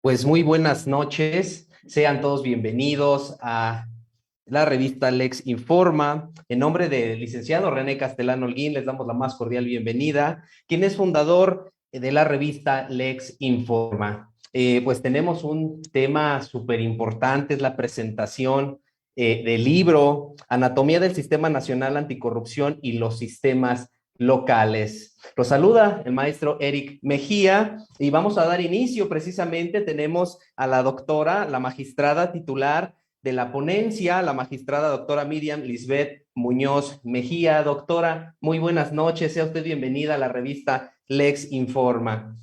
Pues muy buenas noches, sean todos bienvenidos a la revista Lex Informa. En nombre del licenciado René Castellano Holguín, les damos la más cordial bienvenida, quien es fundador de la revista Lex Informa. Pues tenemos un tema súper importante, es la presentación del libro Anatomía del Sistema Nacional Anticorrupción y los Sistemas Locales. Los saluda el maestro Eric Mejía y vamos a dar inicio precisamente. Tenemos a la doctora, la magistrada titular de la ponencia, la magistrada doctora Miriam Lisbeth Muñoz Mejía. Doctora, muy buenas noches, sea usted bienvenida a la revista Lex Informa.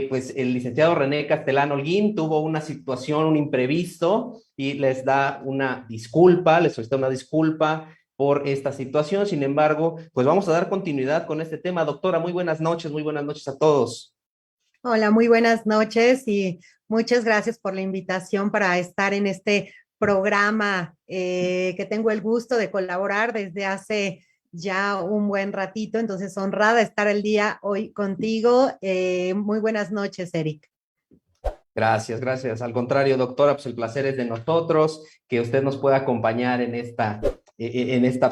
Pues el licenciado René Castellano Holguín tuvo una situación, un imprevisto, y les da una disculpa, les solicita una disculpa por esta situación. Sin embargo, pues vamos a dar continuidad con este tema. Doctora, muy buenas noches a todos. Hola, muy buenas noches y muchas gracias por la invitación para estar en este programa que tengo el gusto de colaborar desde hace ya un buen ratito. Entonces, honrada estar el día hoy contigo. Muy buenas noches, Eric. Gracias, gracias. Al contrario, doctora, pues el placer es de nosotros, que usted nos pueda acompañar en esta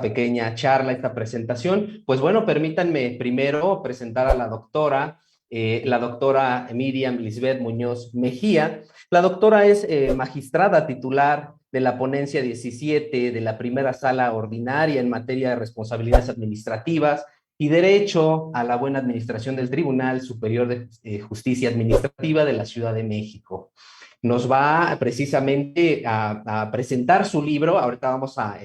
pequeña charla, esta presentación. Pues bueno, permítanme primero presentar a la doctora Miriam Lisbeth Muñoz Mejía. La doctora es magistrada titular de la ponencia 17 de la primera sala ordinaria en materia de responsabilidades administrativas y derecho a la buena administración del Tribunal Superior de Justicia Administrativa de la Ciudad de México. Nos va precisamente a presentar su libro. Ahorita vamos a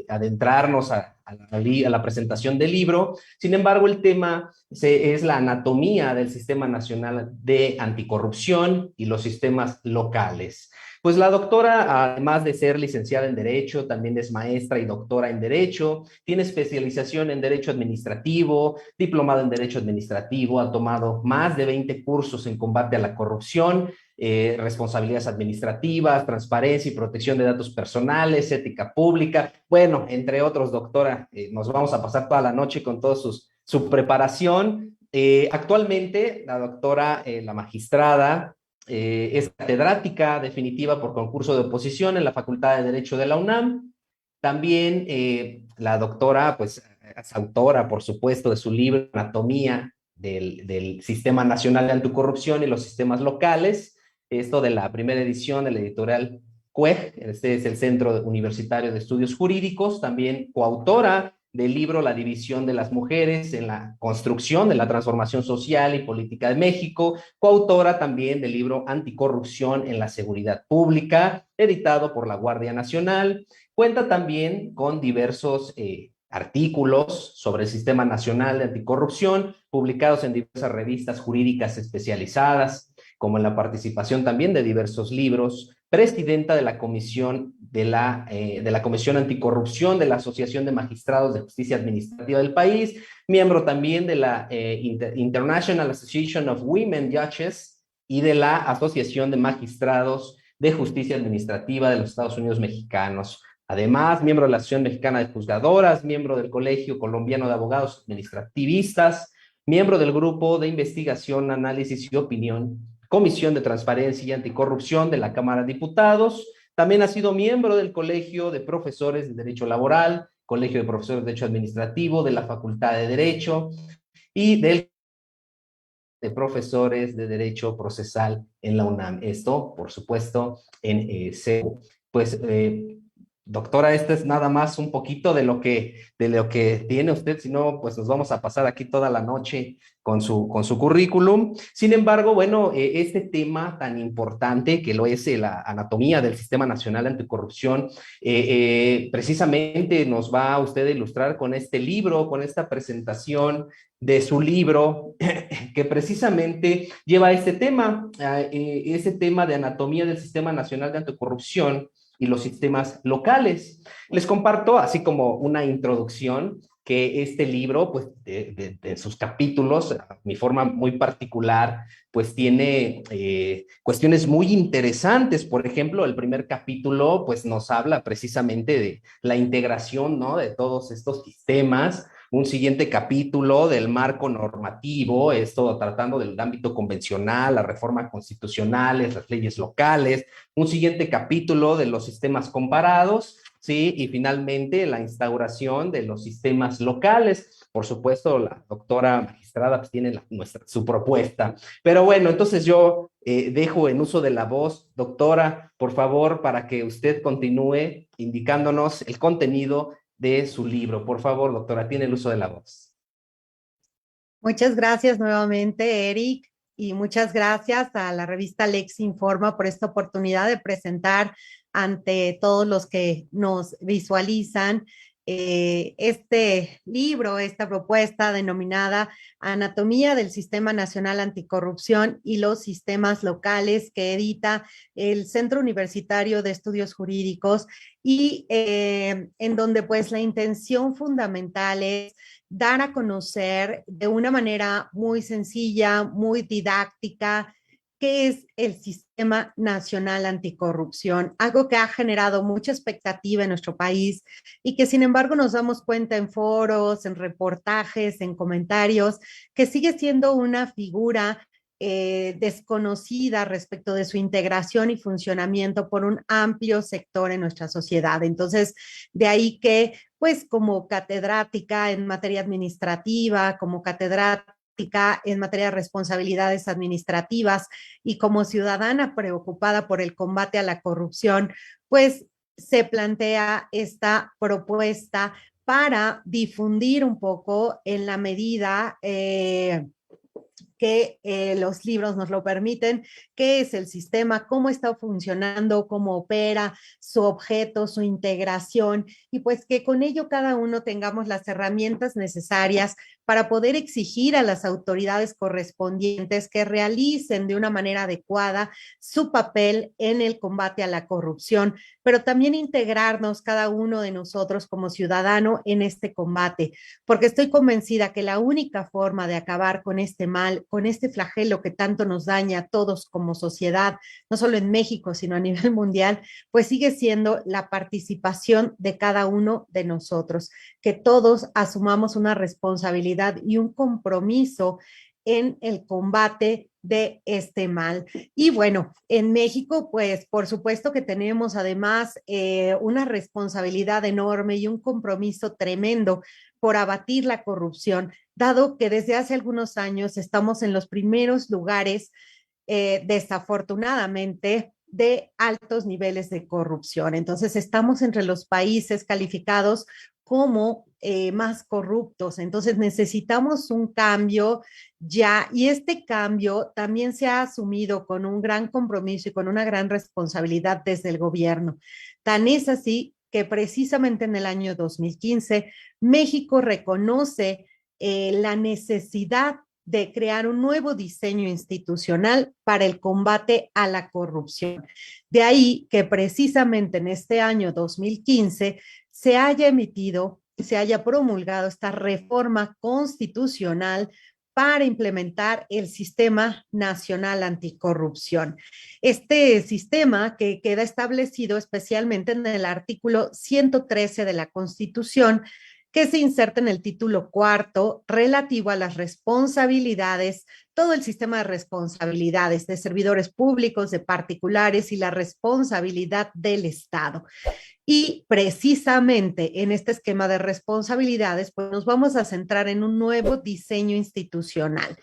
adentrarnos a la presentación del libro. Sin embargo, el tema es la anatomía del Sistema Nacional de Anticorrupción y los sistemas locales. Pues la doctora, además de ser licenciada en Derecho, también es maestra y doctora en Derecho, tiene especialización en Derecho Administrativo, diplomado en Derecho Administrativo, ha tomado más de 20 cursos en combate a la corrupción, responsabilidades administrativas, transparencia y protección de datos personales, ética pública, bueno, entre otros, doctora. Nos vamos a pasar toda la noche con toda su preparación. Actualmente, la doctora, la magistrada, es catedrática definitiva por concurso de oposición en la Facultad de Derecho de la UNAM. También la doctora, pues, es autora, por supuesto, de su libro Anatomía del Sistema Nacional de Anticorrupción y los Sistemas Locales. Esto de la primera edición de la editorial CUEG, este es el Centro Universitario de Estudios Jurídicos. También coautora del libro La división de las mujeres en la construcción de la transformación social y política de México, coautora también del libro Anticorrupción en la seguridad pública, editado por la Guardia Nacional. Cuenta también con diversos artículos sobre el Sistema Nacional de Anticorrupción, publicados en diversas revistas jurídicas especializadas, como en la participación también de diversos libros, presidenta de la Comisión de la Comisión Anticorrupción de la Asociación de Magistrados de Justicia Administrativa del país, miembro también de la International Association of Women Judges y de la Asociación de Magistrados de Justicia Administrativa de los Estados Unidos Mexicanos. Además, miembro de la Asociación Mexicana de Juzgadoras, miembro del Colegio Colombiano de Abogados Administrativistas, miembro del Grupo de Investigación, Análisis y Opinión, Comisión de Transparencia y Anticorrupción de la Cámara de Diputados. También ha sido miembro del Colegio de Profesores de Derecho Laboral, Colegio de Profesores de Derecho Administrativo, de la Facultad de Derecho y del de Profesores de Derecho Procesal en la UNAM. Esto, por supuesto, en CEU. Pues, doctora, esto es nada más un poquito de lo que tiene usted, si no, pues nos vamos a pasar aquí toda la noche con su currículum. Sin embargo, bueno, este tema tan importante que lo es la anatomía del Sistema Nacional de Anticorrupción, precisamente nos va usted a ilustrar con este libro, con esta presentación de su libro, que precisamente lleva ese tema de anatomía del Sistema Nacional de Anticorrupción y los sistemas locales. Les comparto, así como una introducción, que este libro, pues, de sus capítulos, a mi forma muy particular, pues tiene cuestiones muy interesantes. Por ejemplo, el primer capítulo, pues, nos habla precisamente de la integración, ¿no?, de todos estos sistemas. un siguiente capítulo del marco normativo, esto tratando del ámbito convencional, las reformas constitucionales, las leyes locales, un siguiente capítulo de los sistemas comparados, ¿sí? Y finalmente la instauración de los sistemas locales. Por supuesto, la doctora magistrada pues, tiene su propuesta. Pero bueno, entonces yo dejo en uso de la voz, doctora, por favor, para que usted continúe indicándonos el contenido de su libro. Por favor, doctora, tiene el uso de la voz. Muchas gracias nuevamente, Eric, y muchas gracias a la revista Lex Informa por esta oportunidad de presentar ante todos los que nos visualizan este libro, esta propuesta denominada Anatomía del Sistema Nacional Anticorrupción y los Sistemas Locales, que edita el Centro Universitario de Estudios Jurídicos y en donde pues la intención fundamental es dar a conocer de una manera muy sencilla, muy didáctica, qué es el Sistema Nacional Anticorrupción, algo que ha generado mucha expectativa en nuestro país y que sin embargo nos damos cuenta en foros, en reportajes, en comentarios, que sigue siendo una figura desconocida respecto de su integración y funcionamiento por un amplio sector en nuestra sociedad. Entonces, de ahí que, pues, como catedrática en materia administrativa, como catedrática en materia de responsabilidades administrativas y como ciudadana preocupada por el combate a la corrupción, pues se plantea esta propuesta para difundir un poco en la medida que los libros nos lo permiten, qué es el sistema, cómo está funcionando, cómo opera, su objeto, su integración, y pues que con ello cada uno tengamos las herramientas necesarias para poder exigir a las autoridades correspondientes que realicen de una manera adecuada su papel en el combate a la corrupción, pero también integrarnos cada uno de nosotros como ciudadano en este combate, porque estoy convencida que la única forma de acabar con este mal, con este flagelo que tanto nos daña a todos como sociedad, no solo en México, sino a nivel mundial, pues sigue siendo la participación de cada uno de nosotros, que todos asumamos una responsabilidad y un compromiso en el combate de este mal. Y bueno, en México, pues por supuesto que tenemos además una responsabilidad enorme y un compromiso tremendo por abatir la corrupción, dado que desde hace algunos años estamos en los primeros lugares, desafortunadamente, de altos niveles de corrupción. Entonces, estamos entre los países calificados como más corruptos. Entonces, necesitamos un cambio ya, y este cambio también se ha asumido con un gran compromiso y con una gran responsabilidad desde el gobierno. Tan es así que precisamente en el año 2015 México reconoce la necesidad de crear un nuevo diseño institucional para el combate a la corrupción. De ahí que precisamente en este año 2015 se haya emitido, se haya promulgado esta reforma constitucional para implementar el Sistema Nacional Anticorrupción. Este sistema que queda establecido especialmente en el artículo 113 de la Constitución, que se inserta en el título cuarto relativo a las responsabilidades, todo el sistema de responsabilidades de servidores públicos, de particulares y la responsabilidad del Estado. Y precisamente en este esquema de responsabilidades, pues nos vamos a centrar en un nuevo diseño institucional.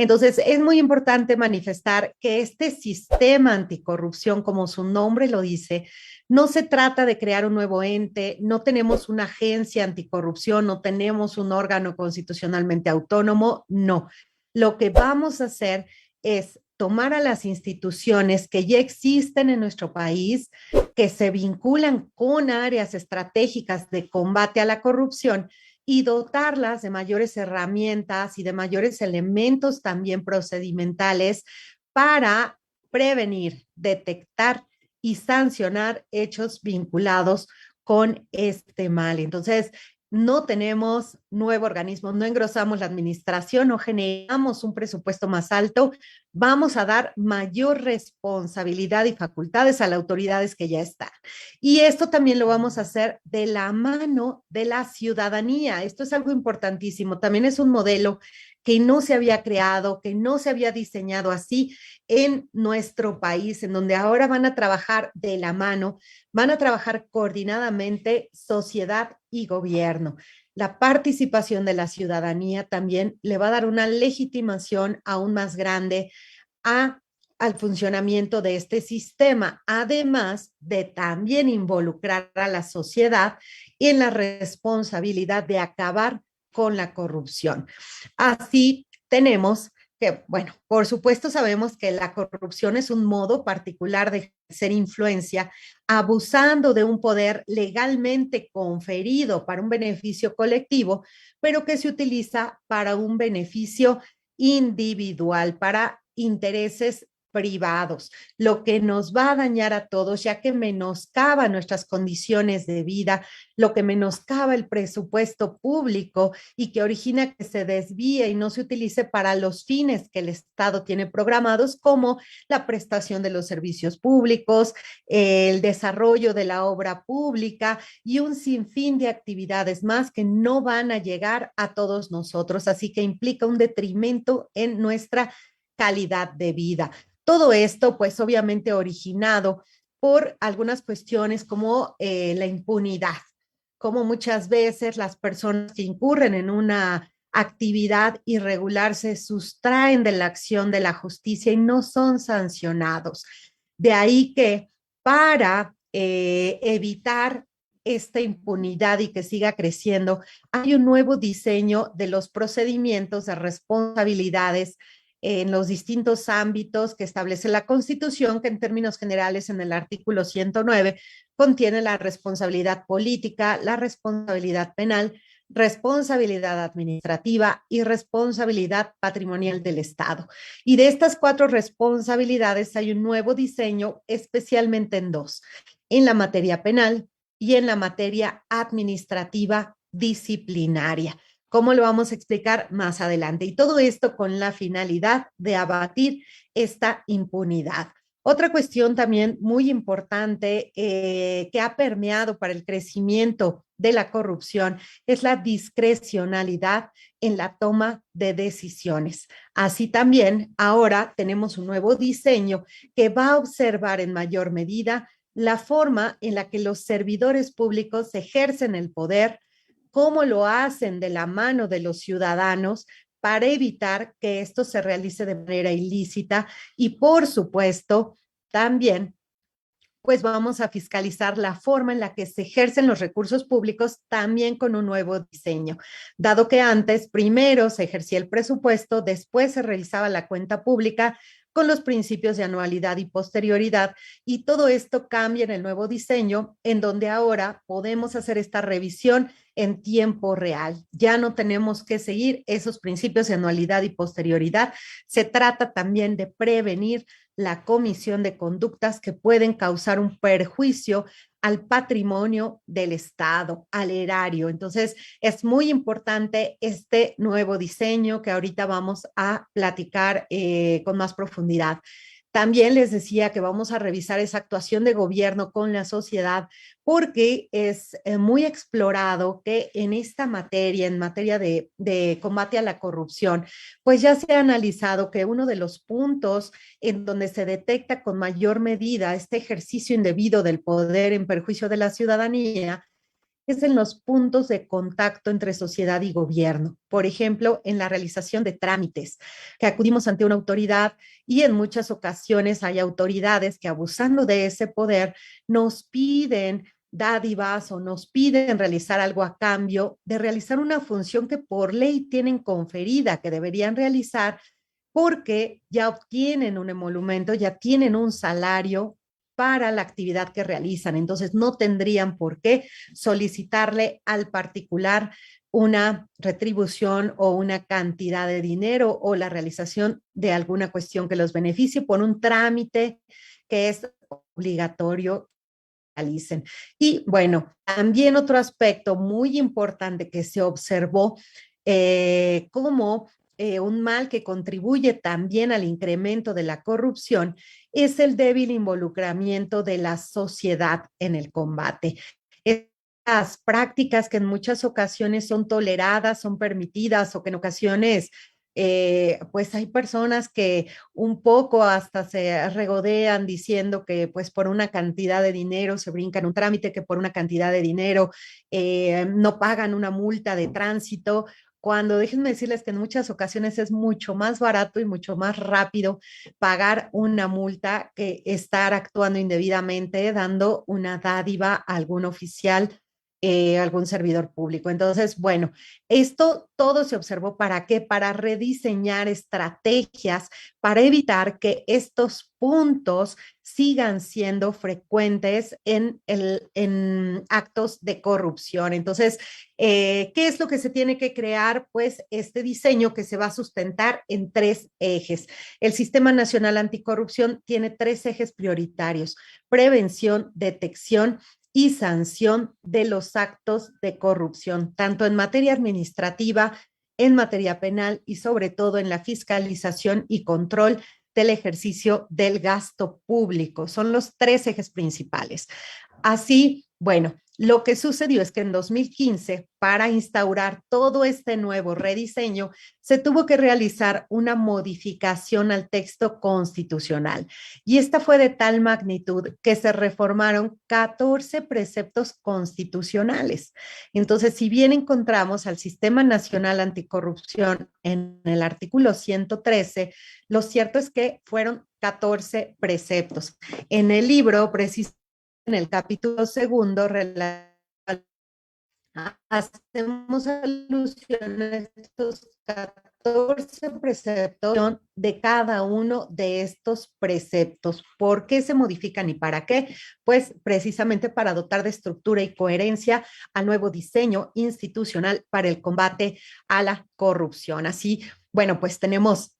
Entonces, es muy importante manifestar que este sistema anticorrupción, como su nombre lo dice, no se trata de crear un nuevo ente, no tenemos una agencia anticorrupción, no tenemos un órgano constitucionalmente autónomo, no. Lo que vamos a hacer es tomar a las instituciones que ya existen en nuestro país, que se vinculan con áreas estratégicas de combate a la corrupción y dotarlas de mayores herramientas y de mayores elementos también procedimentales para prevenir, detectar y sancionar hechos vinculados con este mal. Entonces, no tenemos nuevo organismo, no engrosamos la administración, no generamos un presupuesto más alto, vamos a dar mayor responsabilidad y facultades a las autoridades que ya están. Y esto también lo vamos a hacer de la mano de la ciudadanía. Esto es algo importantísimo. También es un modelo que no se había creado, que no se había diseñado así en nuestro país, en donde ahora van a trabajar de la mano, van a trabajar coordinadamente sociedad y gobierno. La participación de la ciudadanía también le va a dar una legitimación aún más grande a, al funcionamiento de este sistema, además de también involucrar a la sociedad en la responsabilidad de acabar con la corrupción. Así tenemos que, bueno, por supuesto sabemos que la corrupción es un modo particular de ejercer influencia, abusando de un poder legalmente conferido para un beneficio colectivo, pero que se utiliza para un beneficio individual, para intereses privados, lo que nos va a dañar a todos, ya que menoscaba nuestras condiciones de vida, lo que menoscaba el presupuesto público y que origina que se desvíe y no se utilice para los fines que el Estado tiene programados, como la prestación de los servicios públicos, el desarrollo de la obra pública y un sinfín de actividades más que no van a llegar a todos nosotros, así que implica un detrimento en nuestra calidad de vida. Todo esto, pues obviamente originado por algunas cuestiones como la impunidad, como muchas veces las personas que incurren en una actividad irregular se sustraen de la acción de la justicia y no son sancionados. De ahí que para evitar esta impunidad y que siga creciendo, hay un nuevo diseño de los procedimientos de responsabilidades en los distintos ámbitos que establece la Constitución, que en términos generales en el artículo 109 contiene la responsabilidad política, la responsabilidad penal, responsabilidad administrativa y responsabilidad patrimonial del Estado. Y de estas cuatro responsabilidades hay un nuevo diseño, especialmente en dos, en la materia penal y en la materia administrativa disciplinaria. ¿Cómo lo vamos a explicar más adelante? Y todo esto con la finalidad de abatir esta impunidad. Otra cuestión también muy importante que ha permeado para el crecimiento de la corrupción es la discrecionalidad en la toma de decisiones. Así también ahora tenemos un nuevo diseño que va a observar en mayor medida la forma en la que los servidores públicos ejercen el poder, cómo lo hacen de la mano de los ciudadanos para evitar que esto se realice de manera ilícita y, por supuesto, también pues vamos a fiscalizar la forma en la que se ejercen los recursos públicos también con un nuevo diseño, dado que antes primero se ejercía el presupuesto, después se revisaba la cuenta pública con los principios de anualidad y posterioridad, y todo esto cambia en el nuevo diseño, en donde ahora podemos hacer esta revisión en tiempo real. Ya no tenemos que seguir esos principios de anualidad y posterioridad. Se trata también de prevenir la comisión de conductas que pueden causar un perjuicio al patrimonio del Estado, al erario. Entonces, es muy importante este nuevo diseño que ahorita vamos a platicar con más profundidad. También les decía que vamos a revisar esa actuación de gobierno con la sociedad porque es muy explorado que en esta materia, en materia de combate a la corrupción, pues ya se ha analizado que uno de los puntos en donde se detecta con mayor medida este ejercicio indebido del poder en perjuicio de la ciudadanía es en los puntos de contacto entre sociedad y gobierno. Por ejemplo, en la realización de trámites, que acudimos ante una autoridad y en muchas ocasiones hay autoridades que abusando de ese poder nos piden dádivas o nos piden realizar algo a cambio de realizar una función que por ley tienen conferida, que deberían realizar porque ya obtienen un emolumento, ya tienen un salario para la actividad que realizan. Entonces, no tendrían por qué solicitarle al particular una retribución o una cantidad de dinero o la realización de alguna cuestión que los beneficie por un trámite que es obligatorio realicen. Y bueno, también otro aspecto muy importante que se observó, cómo un mal que contribuye también al incremento de la corrupción es el débil involucramiento de la sociedad en el combate. Estas prácticas que en muchas ocasiones son toleradas, son permitidas o que en ocasiones pues hay personas que un poco hasta se regodean diciendo que pues por una cantidad de dinero se brincan un trámite, que por una cantidad de dinero no pagan una multa de tránsito, cuando déjenme decirles que en muchas ocasiones es mucho más barato y mucho más rápido pagar una multa que estar actuando indebidamente, dando una dádiva a algún oficial, algún servidor público. Entonces, bueno, esto todo se observó para qué, para rediseñar estrategias, para evitar que estos puntos sigan siendo frecuentes en actos de corrupción. Entonces, ¿qué es lo que se tiene que crear? Pues este diseño que se va a sustentar en tres ejes. El Sistema Nacional Anticorrupción tiene tres ejes prioritarios: prevención, detección y sanción de los actos de corrupción, tanto en materia administrativa, en materia penal y sobre todo en la fiscalización y control del ejercicio del gasto público. Son los tres ejes principales. Así, bueno, lo que sucedió es que en 2015, para instaurar todo este nuevo rediseño, se tuvo que realizar una modificación al texto constitucional. Y esta fue de tal magnitud que se reformaron 14 preceptos constitucionales. Entonces, si bien encontramos al Sistema Nacional Anticorrupción en el artículo 113, lo cierto es que fueron 14 preceptos. En el libro, precisamente en el capítulo segundo, hacemos alusión a estos 14 preceptos de cada uno de estos preceptos. ¿Por qué se modifican y para qué? Pues precisamente para dotar de estructura y coherencia al nuevo diseño institucional para el combate a la corrupción. Así, bueno, pues tenemos,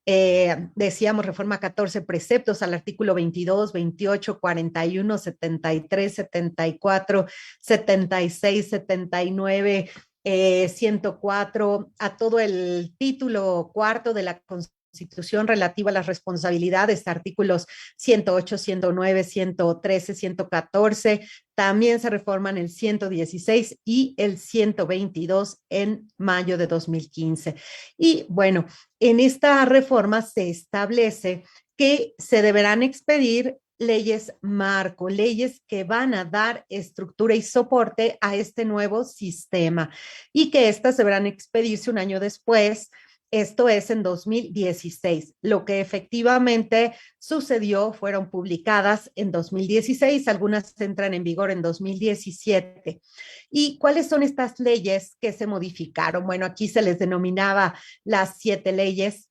decíamos, reforma 14 preceptos al artículo 22, 28, 41, 73, 74, 76, 79, 104, a todo el título cuarto de la Constitución relativo a las responsabilidades, artículos 108, 109, 113, 114. También se reforman el 116 y el 122 en mayo de 2015. Y bueno, en esta reforma se establece que se deberán expedir leyes marco, leyes que van a dar estructura y soporte a este nuevo sistema y que estas deberán expedirse un año después. Esto es en 2016. Lo que efectivamente sucedió fueron publicadas en 2016, algunas entran en vigor en 2017. ¿Y cuáles son estas leyes que se modificaron? Bueno, aquí se les denominaba las 7 leyes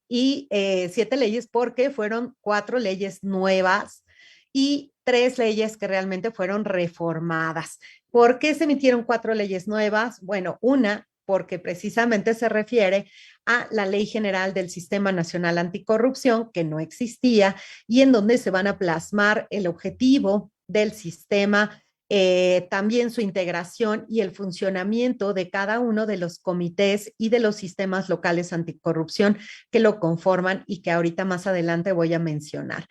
y 7 leyes porque fueron 4 leyes nuevas y 3 leyes que realmente fueron reformadas. ¿Por qué se emitieron 4 leyes nuevas? Bueno, una, porque precisamente se refiere a la Ley General del Sistema Nacional Anticorrupción, que no existía, y en donde se van a plasmar el objetivo del sistema, también su integración y el funcionamiento de cada uno de los comités y de los sistemas locales anticorrupción que lo conforman y que ahorita más adelante voy a mencionar.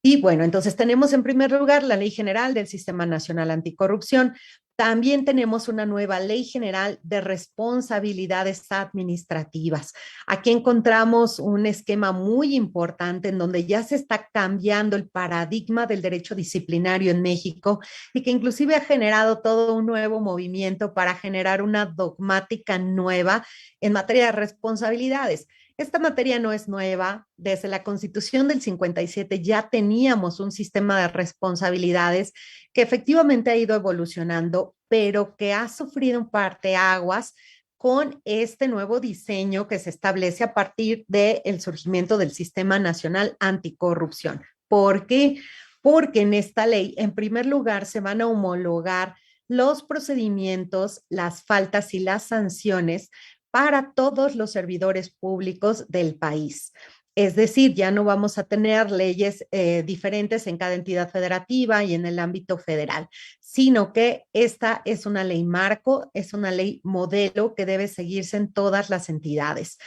Y bueno, entonces tenemos en primer lugar la Ley General del Sistema Nacional Anticorrupción. También tenemos una nueva Ley General de Responsabilidades Administrativas. Aquí encontramos un esquema muy importante en donde ya se está cambiando el paradigma del derecho disciplinario en México y que inclusive ha generado todo un nuevo movimiento para generar una dogmática nueva en materia de responsabilidades. Esta materia no es nueva. Desde la Constitución del 57 ya teníamos un sistema de responsabilidades que efectivamente ha ido evolucionando, pero que ha sufrido un parteaguas con este nuevo diseño que se establece a partir del surgimiento del Sistema Nacional Anticorrupción. ¿Por qué? Porque en esta ley, en primer lugar, se van a homologar los procedimientos, las faltas y las sanciones para todos los servidores públicos del país. Es decir, ya no vamos a tener leyes diferentes en cada entidad federativa y en el ámbito federal, sino que esta es una ley marco, es una ley modelo que debe seguirse en todas las entidades.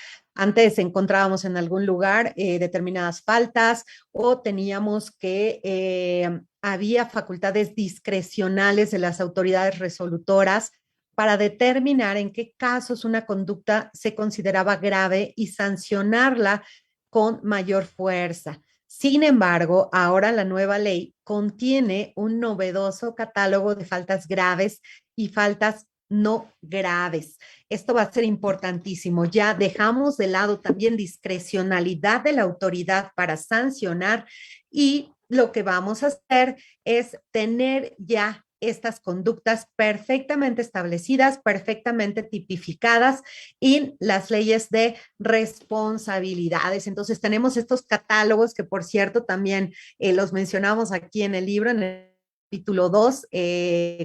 Antes encontrábamos en algún lugar determinadas faltas o teníamos que había facultades discrecionales de las autoridades resolutoras para determinar en qué casos una conducta se consideraba grave y sancionarla con mayor fuerza. Sin embargo, ahora la nueva ley contiene un novedoso catálogo de faltas graves y faltas no graves. Esto va a ser importantísimo. Ya dejamos de lado también discrecionalidad de la autoridad para sancionar y lo que vamos a hacer es tener ya estas conductas perfectamente establecidas, perfectamente tipificadas en las leyes de responsabilidades. Entonces tenemos estos catálogos que, por cierto, también los mencionamos aquí en el libro, en el capítulo 2,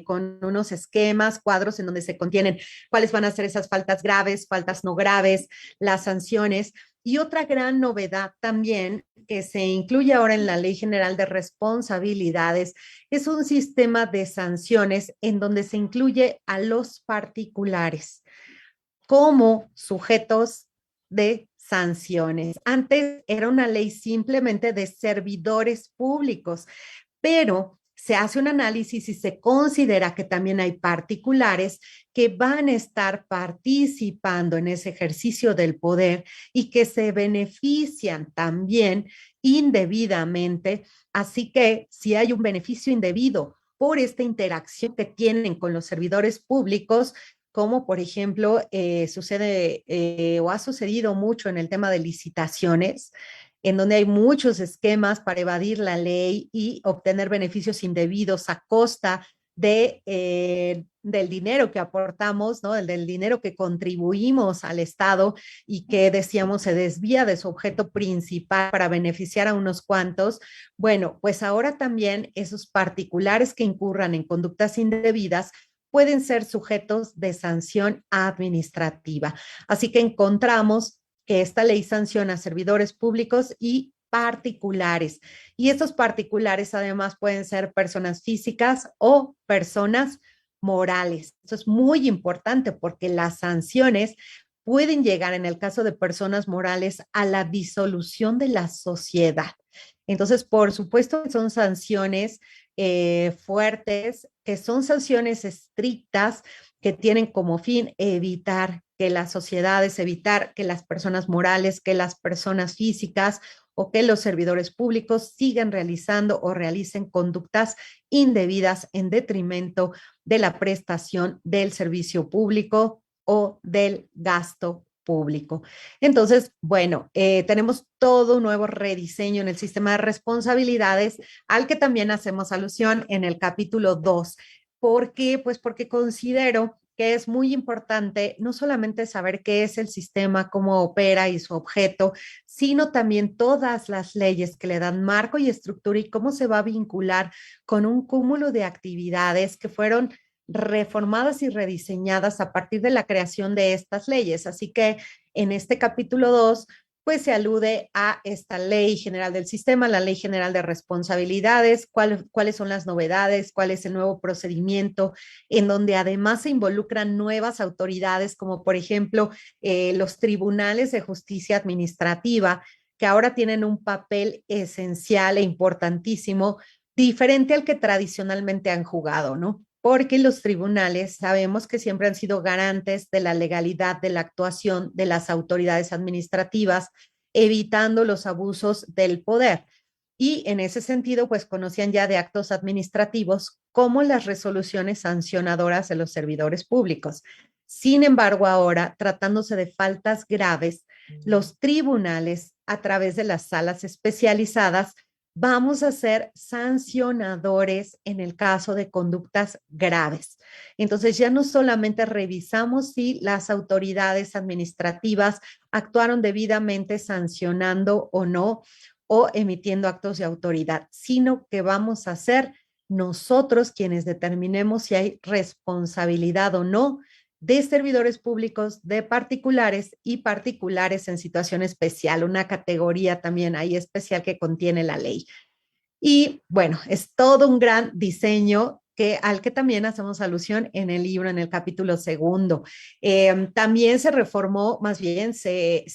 con unos esquemas, cuadros en donde se contienen cuáles van a ser esas faltas graves, faltas no graves, las sanciones. Y otra gran novedad también que se incluye ahora en la Ley General de Responsabilidades es un sistema de sanciones en donde se incluye a los particulares como sujetos de sanciones. Antes era una ley simplemente de servidores públicos, pero se hace un análisis y se considera que también hay particulares que van a estar participando en ese ejercicio del poder y que se benefician también indebidamente. Así que si hay un beneficio indebido por esta interacción que tienen con los servidores públicos, como por ejemplo sucede o ha sucedido mucho en el tema de licitaciones, en donde hay muchos esquemas para evadir la ley y obtener beneficios indebidos a costa del dinero que aportamos, ¿no? Del dinero que contribuimos al Estado y que decíamos se desvía de su objeto principal para beneficiar a unos cuantos. Bueno, pues ahora también esos particulares que incurran en conductas indebidas pueden ser sujetos de sanción administrativa. Así que encontramos que esta ley sanciona a servidores públicos y particulares. Y estos particulares además pueden ser personas físicas o personas morales. Esto es muy importante porque las sanciones pueden llegar, en el caso de personas morales, a la disolución de la sociedad. Entonces, por supuesto, son sanciones fuertes, que son sanciones estrictas, que tienen como fin evitar que las sociedades, evitar que las personas morales, que las personas físicas o que los servidores públicos sigan realizando o realicen conductas indebidas en detrimento de la prestación del servicio público o del gasto público. Entonces, bueno, tenemos todo un nuevo rediseño en el sistema de responsabilidades al que también hacemos alusión en el capítulo 2. ¿Por qué? Pues porque considero que es muy importante no solamente saber qué es el sistema, cómo opera y su objeto, sino también todas las leyes que le dan marco y estructura y cómo se va a vincular con un cúmulo de actividades que fueron reformadas y rediseñadas a partir de la creación de estas leyes. Así que en este capítulo 2 pues se alude a esta ley general del sistema, la ley general de responsabilidades, cuáles son las novedades, cuál es el nuevo procedimiento, en donde además se involucran nuevas autoridades, como por ejemplo los tribunales de justicia administrativa, que ahora tienen un papel esencial e importantísimo, diferente al que tradicionalmente han jugado, ¿no? Porque los tribunales sabemos que siempre han sido garantes de la legalidad de la actuación de las autoridades administrativas, evitando los abusos del poder. Y en ese sentido, pues conocían ya de actos administrativos como las resoluciones sancionadoras de los servidores públicos. Sin embargo, ahora, tratándose de faltas graves, los tribunales, a través de las salas especializadas, vamos a ser sancionadores en el caso de conductas graves. Entonces ya no solamente revisamos si las autoridades administrativas actuaron debidamente sancionando o no, o emitiendo actos de autoridad, sino que vamos a ser nosotros quienes determinemos si hay responsabilidad o no de servidores públicos, de particulares y particulares en situación especial, una categoría también ahí especial que contiene la ley. Y bueno, es todo un gran diseño al que también hacemos alusión en el libro, en el capítulo segundo. También se reformó, más bien se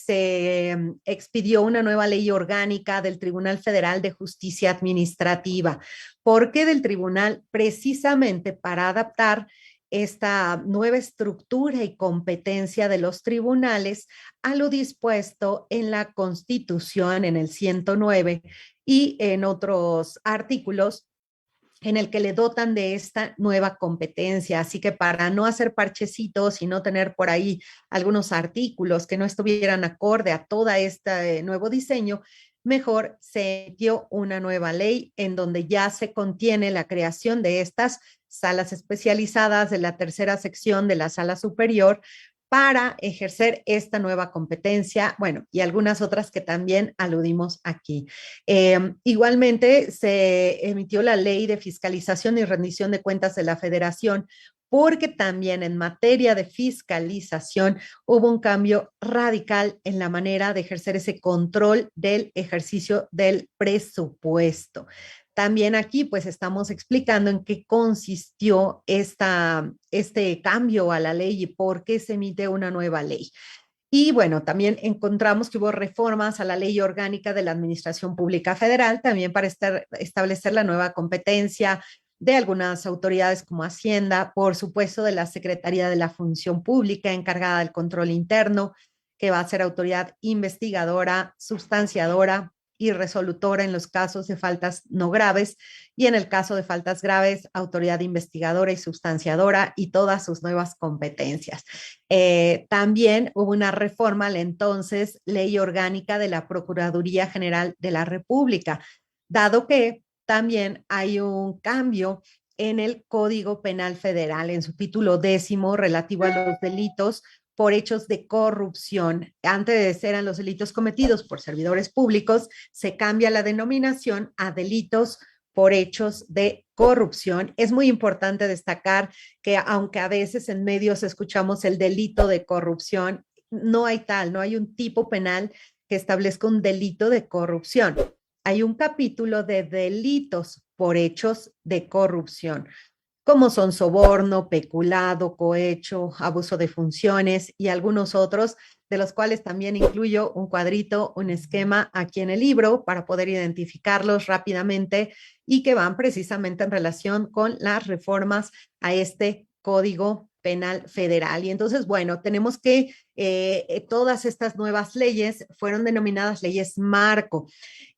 expidió una nueva ley orgánica del Tribunal Federal de Justicia Administrativa. ¿Por qué del tribunal? Precisamente para adaptar esta nueva estructura y competencia de los tribunales a lo dispuesto en la Constitución, en el 109 y en otros artículos en el que le dotan de esta nueva competencia. Así que para no hacer parchecitos y no tener por ahí algunos artículos que no estuvieran acorde a todo este nuevo diseño, mejor se dio una nueva ley en donde ya se contiene la creación de estas salas especializadas de la tercera sección de la sala superior para ejercer esta nueva competencia, bueno, y algunas otras que también aludimos aquí. Igualmente, se emitió la Ley de Fiscalización y Rendición de Cuentas de la Federación, porque también en materia de fiscalización hubo un cambio radical en la manera de ejercer ese control del ejercicio del presupuesto. También aquí pues estamos explicando en qué consistió este cambio a la ley y por qué se emite una nueva ley. Y bueno, también encontramos que hubo reformas a la ley orgánica de la Administración Pública Federal, también para establecer la nueva competencia de algunas autoridades como Hacienda, por supuesto de la Secretaría de la Función Pública encargada del control interno, que va a ser autoridad investigadora, sustanciadora y resolutora en los casos de faltas no graves, y en el caso de faltas graves, autoridad investigadora y sustanciadora y todas sus nuevas competencias. También hubo una reforma a la entonces Ley Orgánica de la Procuraduría General de la República, dado que también hay un cambio en el Código Penal Federal, en su título 10 relativo a los delitos por hechos de corrupción. Antes eran los delitos cometidos por servidores públicos, se cambia la denominación a delitos por hechos de corrupción. Es muy importante destacar que aunque a veces en medios escuchamos el delito de corrupción, no hay tal, no hay un tipo penal que establezca un delito de corrupción. Hay un capítulo de delitos por hechos de corrupción, como son soborno, peculado, cohecho, abuso de funciones y algunos otros, de los cuales también incluyo un cuadrito, un esquema aquí en el libro para poder identificarlos rápidamente y que van precisamente en relación con las reformas a este Código Penal Federal. Y entonces, bueno, tenemos que todas estas nuevas leyes fueron denominadas leyes marco.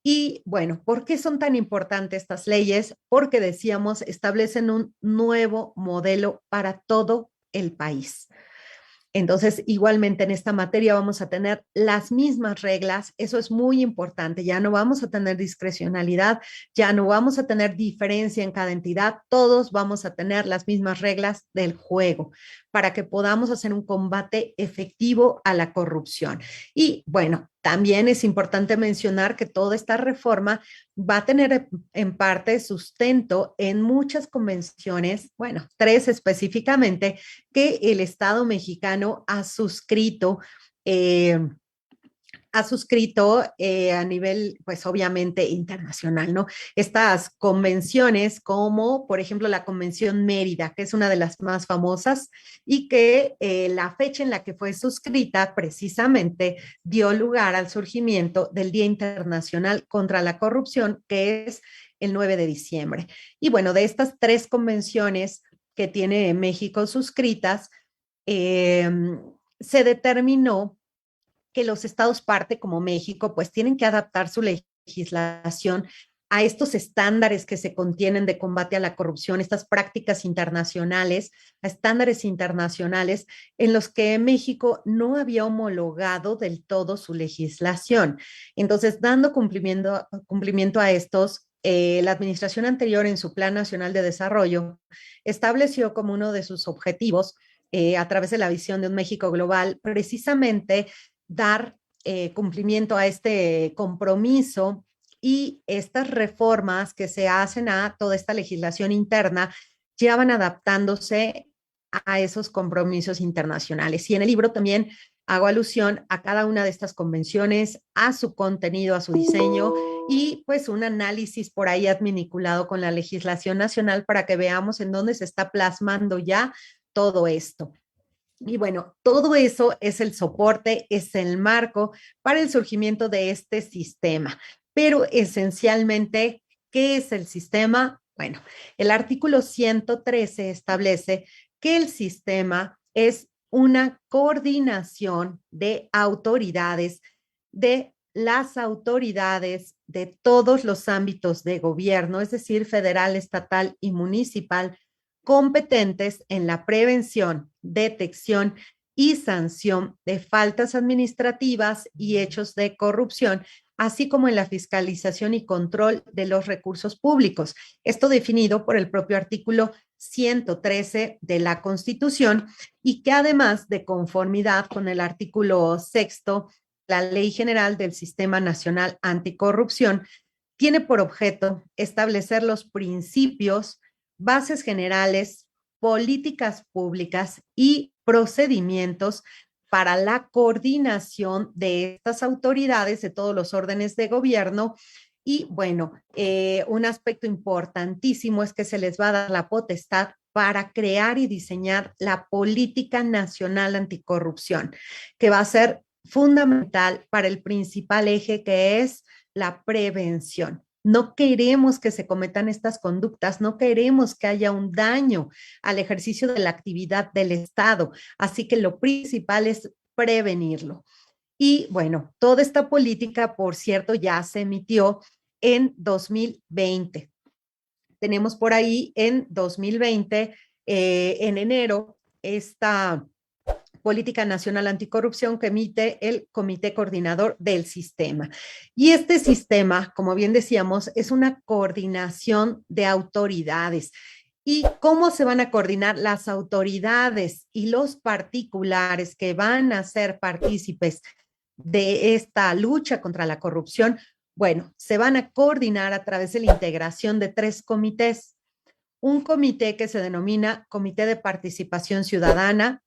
Y bueno, ¿por qué son tan importantes estas leyes? Porque decíamos, establecen un nuevo modelo para todo el país. Entonces, igualmente en esta materia vamos a tener las mismas reglas, eso es muy importante, ya no vamos a tener discrecionalidad, ya no vamos a tener diferencia en cada entidad, todos vamos a tener las mismas reglas del juego para que podamos hacer un combate efectivo a la corrupción. Y bueno, también es importante mencionar que toda esta reforma va a tener en parte sustento en muchas convenciones, bueno, 3 específicamente, que el Estado mexicano eh, ha suscrito a nivel, pues obviamente internacional, ¿no? Estas convenciones como, por ejemplo, la Convención Mérida, que es una de las más famosas y que la fecha en la que fue suscrita precisamente dio lugar al surgimiento del Día Internacional contra la Corrupción, que es el 9 de diciembre. Y bueno, de estas 3 convenciones que tiene México suscritas, eh, se determinó que los estados parte, como México, pues tienen que adaptar su legislación a estos estándares que se contienen de combate a la corrupción, estas prácticas internacionales, a estándares internacionales en los que México no había homologado del todo su legislación. Entonces, dando cumplimiento a estos, la administración anterior en su Plan Nacional de Desarrollo estableció como uno de sus objetivos, a través de la visión de un México global, precisamente dar cumplimiento a este compromiso y estas reformas que se hacen a toda esta legislación interna ya van adaptándose a esos compromisos internacionales. Y en el libro también Hago alusión a cada una de estas convenciones, a su contenido, a su diseño y pues un análisis por ahí adminiculado con la legislación nacional para que veamos en dónde se está plasmando ya todo esto. Y bueno, todo eso es el soporte, es el marco para el surgimiento de este sistema. Pero esencialmente, ¿qué es el sistema? Bueno, el artículo 113 establece que el sistema es una coordinación de autoridades, de las autoridades de todos los ámbitos de gobierno, es decir, federal, estatal y municipal, competentes en la prevención, detección y sanción de faltas administrativas y hechos de corrupción, así como en la fiscalización y control de los recursos públicos. Esto definido por el propio artículo 113 de la Constitución y que además de conformidad con el artículo sexto, la Ley General del Sistema Nacional Anticorrupción, tiene por objeto establecer los principios, bases generales, políticas públicas y procedimientos para la coordinación de estas autoridades de todos los órdenes de gobierno. Y bueno, un aspecto importantísimo es que se les va a dar la potestad para crear y diseñar la política nacional anticorrupción, que va a ser fundamental para el principal eje que es la prevención. No queremos que se cometan estas conductas, no queremos que haya un daño al ejercicio de la actividad del Estado. Así que lo principal es prevenirlo. Y bueno, toda esta política, por cierto, ya se emitió en 2020. Tenemos por ahí en 2020, en enero, esta Política Nacional Anticorrupción que emite el Comité Coordinador del Sistema. Y este sistema, como bien decíamos, es una coordinación de autoridades. ¿Y cómo se van a coordinar las autoridades y los particulares que van a ser partícipes de esta lucha contra la corrupción? Bueno, se van a coordinar a través de la integración de 3 comités. Un comité que se denomina Comité de Participación Ciudadana,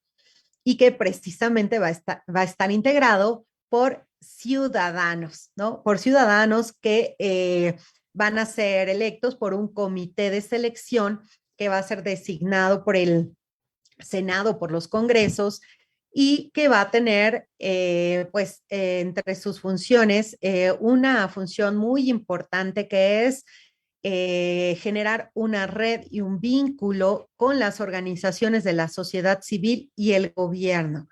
y que precisamente va a estar integrado por ciudadanos, ¿no? Por ciudadanos que van a ser electos por un comité de selección que va a ser designado por el Senado, por los congresos, y que va a tener, entre sus funciones, una función muy importante que es generar una red y un vínculo con las organizaciones de la sociedad civil y el gobierno.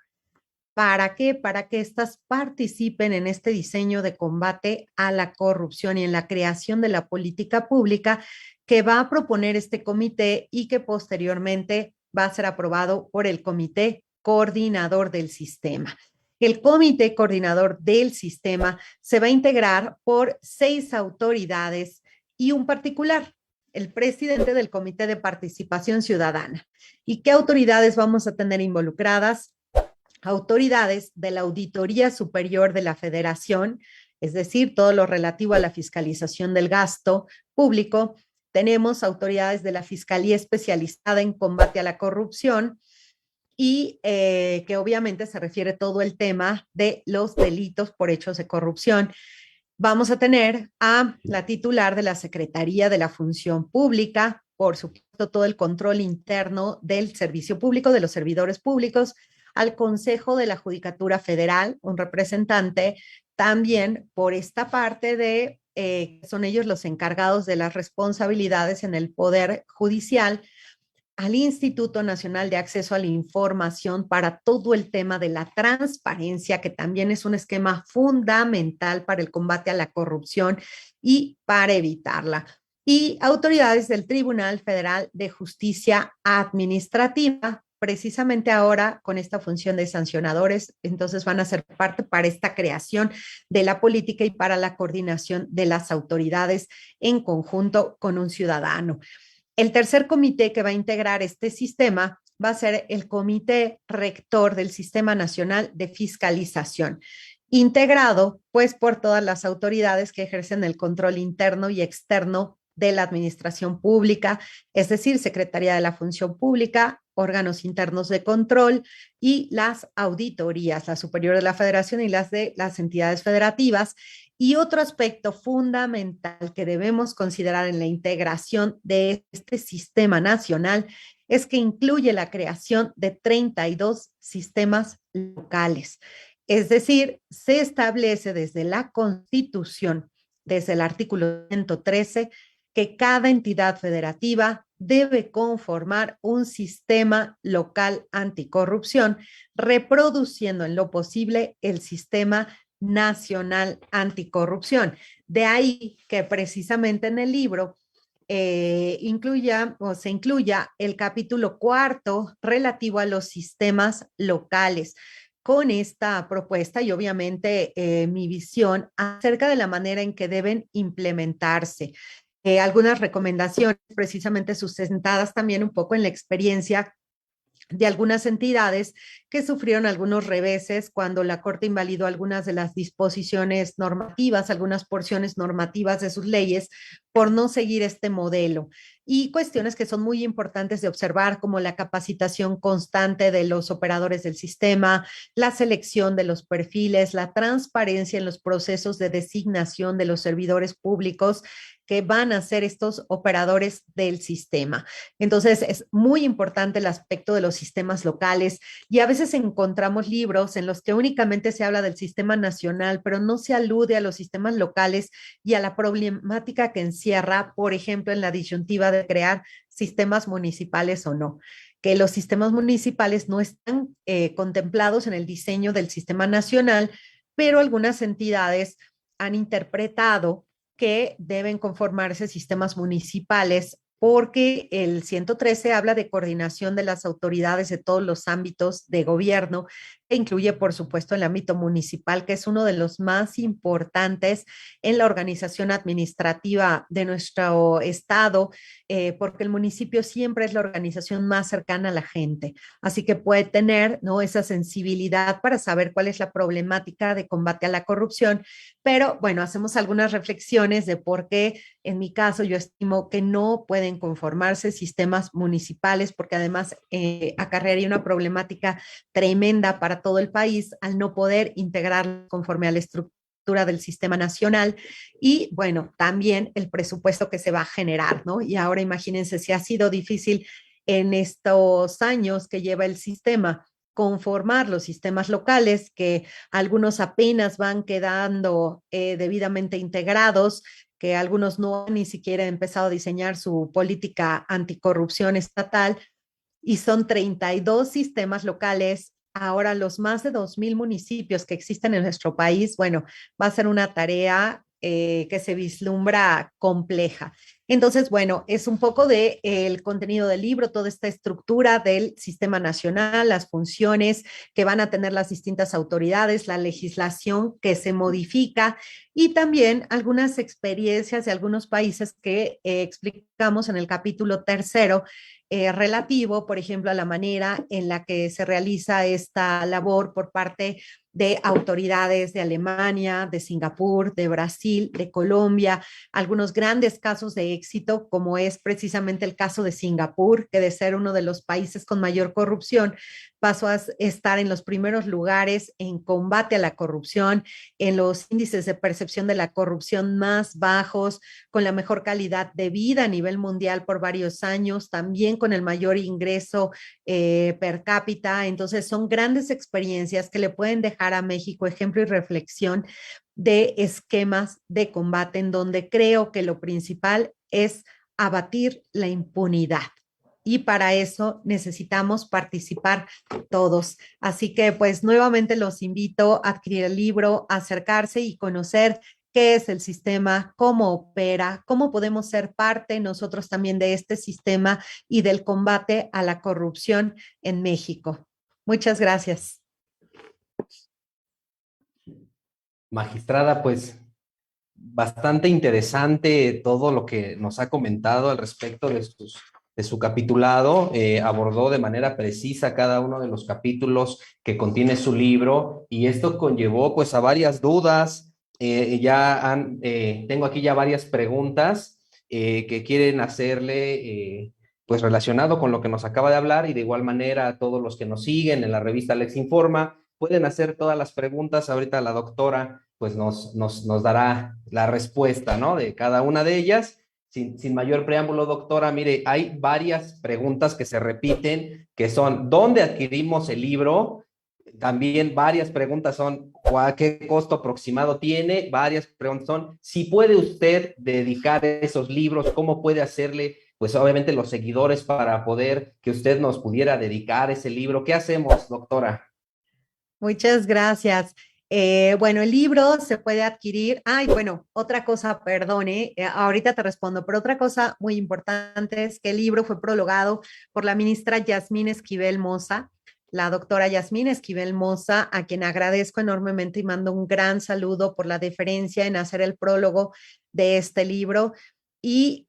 ¿Para qué? Para que éstas participen en este diseño de combate a la corrupción y en la creación de la política pública que va a proponer este comité y que posteriormente va a ser aprobado por el Comité Coordinador del Sistema. El Comité Coordinador del Sistema se va a integrar por 6 autoridades y un particular, el presidente del Comité de Participación Ciudadana. ¿Y qué autoridades vamos a tener involucradas? Autoridades de la Auditoría Superior de la Federación, es decir, todo lo relativo a la fiscalización del gasto público. Tenemos autoridades de la Fiscalía Especializada en Combate a la Corrupción y que obviamente se refiere todo el tema de los delitos por hechos de corrupción. Vamos a tener a la titular de la Secretaría de la Función Pública, por supuesto, todo el control interno del servicio público, de los servidores públicos, al Consejo de la Judicatura Federal, un representante también por esta parte de, son ellos los encargados de las responsabilidades en el Poder Judicial, al Instituto Nacional de Acceso a la Información para todo el tema de la transparencia, que también es un esquema fundamental para el combate a la corrupción y para evitarla. Y autoridades del Tribunal Federal de Justicia Administrativa, precisamente ahora con esta función de sancionadores, entonces van a ser parte para esta creación de la política y para la coordinación de las autoridades en conjunto con un ciudadano. El tercer comité que va a integrar este sistema va a ser el Comité Rector del Sistema Nacional de Fiscalización, integrado pues por todas las autoridades que ejercen el control interno y externo de la administración pública, es decir, Secretaría de la Función Pública, órganos internos de control y las auditorías, la superior de la federación y las de las entidades federativas. Y otro aspecto fundamental que debemos considerar en la integración de este sistema nacional es que incluye la creación de 32 sistemas locales. Es decir, se establece desde la Constitución, desde el artículo 113, que cada entidad federativa debe conformar un sistema local anticorrupción, reproduciendo en lo posible el sistema nacional anticorrupción. De ahí que precisamente en el libro incluya o se incluya el capítulo cuarto relativo a los sistemas locales con esta propuesta y obviamente mi visión acerca de la manera en que deben implementarse. Algunas recomendaciones precisamente sustentadas también un poco en la experiencia de algunas entidades que sufrieron algunos reveses cuando la Corte invalidó algunas de las disposiciones normativas, algunas porciones normativas de sus leyes por no seguir este modelo. Y cuestiones que son muy importantes de observar, como la capacitación constante de los operadores del sistema, la selección de los perfiles, la transparencia en los procesos de designación de los servidores públicos que van a ser estos operadores del sistema. Entonces, es muy importante el aspecto de los sistemas locales y a veces encontramos libros en los que únicamente se habla del sistema nacional, pero no se alude a los sistemas locales y a la problemática que encierra, por ejemplo, en la disyuntiva de crear sistemas municipales o no, que los sistemas municipales no están contemplados en el diseño del sistema nacional, pero algunas entidades han interpretado que deben conformarse sistemas municipales porque el 113 habla de coordinación de las autoridades de todos los ámbitos de gobierno, e incluye, por supuesto, el ámbito municipal, que es uno de los más importantes en la organización administrativa de nuestro estado, porque el municipio siempre es la organización más cercana a la gente. Así que puede tener, ¿no?, esa sensibilidad para saber cuál es la problemática de combate a la corrupción. Pero bueno, hacemos algunas reflexiones de por qué, en mi caso, yo estimo que no pueden conformarse sistemas municipales, porque además acarrearía una problemática tremenda para todo el país al no poder integrar conforme a la estructura del sistema nacional y bueno, también el presupuesto que se va a generar, ¿no? Y ahora imagínense si ha sido difícil en estos años que lleva el sistema conformar los sistemas locales, que algunos apenas van quedando debidamente integrados, que algunos no han ni siquiera empezado a diseñar su política anticorrupción estatal, y son 32 sistemas locales. Ahora, los más de 2,000 municipios que existen en nuestro país, bueno, va a ser una tarea que se vislumbra compleja. Entonces, bueno, es un poco de el contenido del libro, toda esta estructura del sistema nacional, las funciones que van a tener las distintas autoridades, la legislación que se modifica y también algunas experiencias de algunos países que explicamos en el capítulo tercero, relativo, por ejemplo, a la manera en la que se realiza esta labor por parte de autoridades de Alemania, de Singapur, de Brasil, de Colombia, algunos grandes casos de éxito, como es precisamente el caso de Singapur, que de ser uno de los países con mayor corrupción, pasó a estar en los primeros lugares en combate a la corrupción, en los índices de percepción de la corrupción más bajos, con la mejor calidad de vida a nivel mundial por varios años, también con el mayor ingreso per cápita. Entonces son grandes experiencias que le pueden dejar a México ejemplo y reflexión de esquemas de combate en donde creo que lo principal es abatir la impunidad. Y para eso necesitamos participar todos. Así que pues nuevamente los invito a adquirir el libro, a acercarse y conocer qué es el sistema, cómo opera, cómo podemos ser parte nosotros también de este sistema y del combate a la corrupción en México. Muchas gracias. Magistrada, pues bastante interesante todo lo que nos ha comentado al respecto de su capitulado. Abordó de manera precisa cada uno de los capítulos que contiene su libro y esto conllevó pues a varias dudas. Tengo aquí ya varias preguntas que quieren hacerle pues relacionado con lo que nos acaba de hablar y de igual manera a todos los que nos siguen en la revista Alex Informa, pueden hacer todas las preguntas. Ahorita la doctora pues nos dará la respuesta, ¿no? De cada una de ellas. Sin mayor preámbulo, doctora, mire, hay varias preguntas que se repiten, que son, ¿dónde adquirimos el libro? También varias preguntas son, ¿qué costo aproximado tiene? Varias preguntas son, si puede usted dedicar esos libros, ¿cómo puede hacerle? Pues obviamente los seguidores para poder que usted nos pudiera dedicar ese libro. ¿Qué hacemos, doctora? Muchas gracias. Bueno, el libro se puede adquirir. Ay, bueno, otra cosa, perdone, ahorita te respondo, pero otra cosa muy importante es que el libro fue prologado por la ministra Yasmín Esquivel Moza, la doctora Yasmín Esquivel Moza, a quien agradezco enormemente y mando un gran saludo por la deferencia en hacer el prólogo de este libro. Y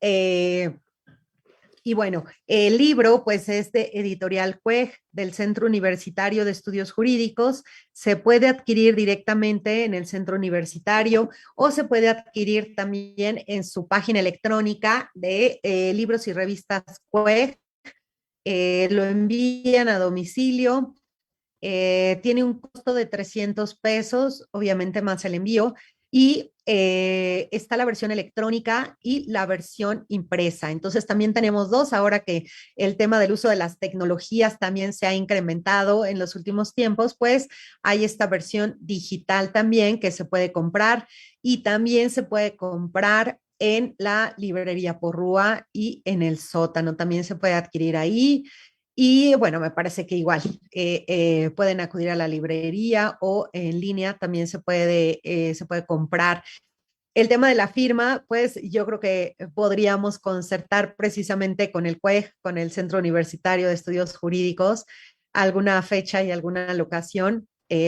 y bueno, el libro pues es de Editorial CUEG del Centro Universitario de Estudios Jurídicos. Se puede adquirir directamente en el centro universitario o se puede adquirir también en su página electrónica de libros y revistas CUEG. Lo envían a domicilio. Tiene un costo de 300 pesos, obviamente más el envío, y está la versión electrónica y la versión impresa. Entonces también tenemos dos, ahora que el tema del uso de las tecnologías también se ha incrementado en los últimos tiempos, pues hay esta versión digital también que se puede comprar y también se puede comprar en la librería Porrúa y en el sótano. También se puede adquirir ahí. Y bueno, me parece que igual pueden acudir a la librería o en línea también se puede comprar. El tema de la firma, pues yo creo que podríamos concertar precisamente con el CUEG, con el Centro Universitario de Estudios Jurídicos, alguna fecha y alguna locación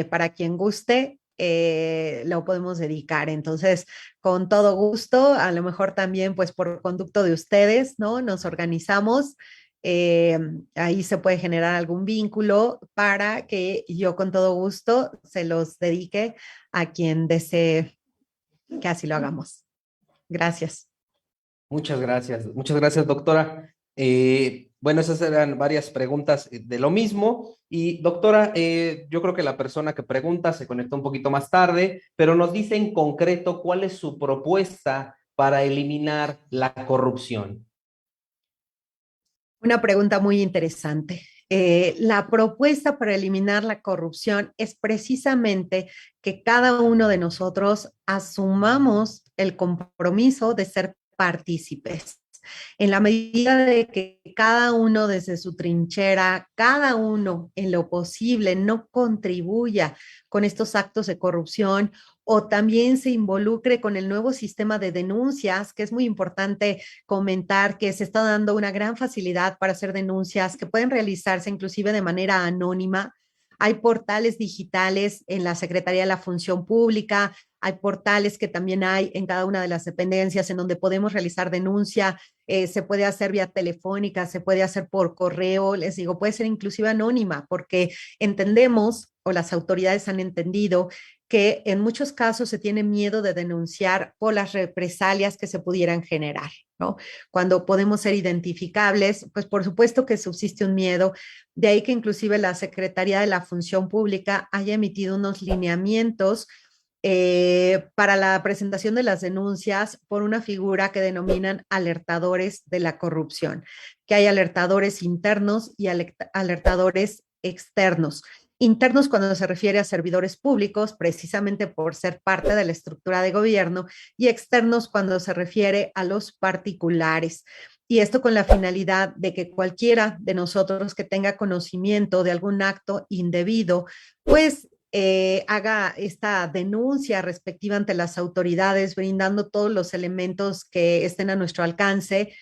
para quien guste. Lo podemos dedicar. Entonces, con todo gusto, a lo mejor también, pues por conducto de ustedes, ¿no? Nos organizamos, eh, ahí se puede generar algún vínculo para que yo con todo gusto se los dedique a quien desee que así lo hagamos. Gracias. Muchas gracias, doctora. Bueno, esas eran varias preguntas de lo mismo. Y doctora, yo creo que la persona que pregunta se conectó un poquito más tarde, pero nos dice en concreto cuál es su propuesta para eliminar la corrupción. Una pregunta muy interesante. La propuesta para eliminar la corrupción es precisamente que cada uno de nosotros asumamos el compromiso de ser partícipes. En la medida de que cada uno desde su trinchera, cada uno en lo posible no contribuya con estos actos de corrupción o también se involucre con el nuevo sistema de denuncias, que es muy importante comentar que se está dando una gran facilidad para hacer denuncias que pueden realizarse inclusive de manera anónima. Hay portales digitales en la Secretaría de la Función Pública, hay portales que también hay en cada una de las dependencias en donde podemos realizar denuncia, se puede hacer vía telefónica, se puede hacer por correo, les digo, puede ser inclusive anónima, porque entendemos o las autoridades han entendido que en muchos casos se tiene miedo de denunciar por las represalias que se pudieran generar, ¿no? Cuando podemos ser identificables, pues por supuesto que subsiste un miedo, de ahí que inclusive la Secretaría de la Función Pública haya emitido unos lineamientos para la presentación de las denuncias por una figura que denominan alertadores de la corrupción, que hay alertadores internos y alertadores externos. Internos cuando se refiere a servidores públicos, precisamente por ser parte de la estructura de gobierno, y externos cuando se refiere a los particulares. Y esto con la finalidad de que cualquiera de nosotros que tenga conocimiento de algún acto indebido, pues haga esta denuncia respectiva ante las autoridades, brindando todos los elementos que estén a nuestro alcance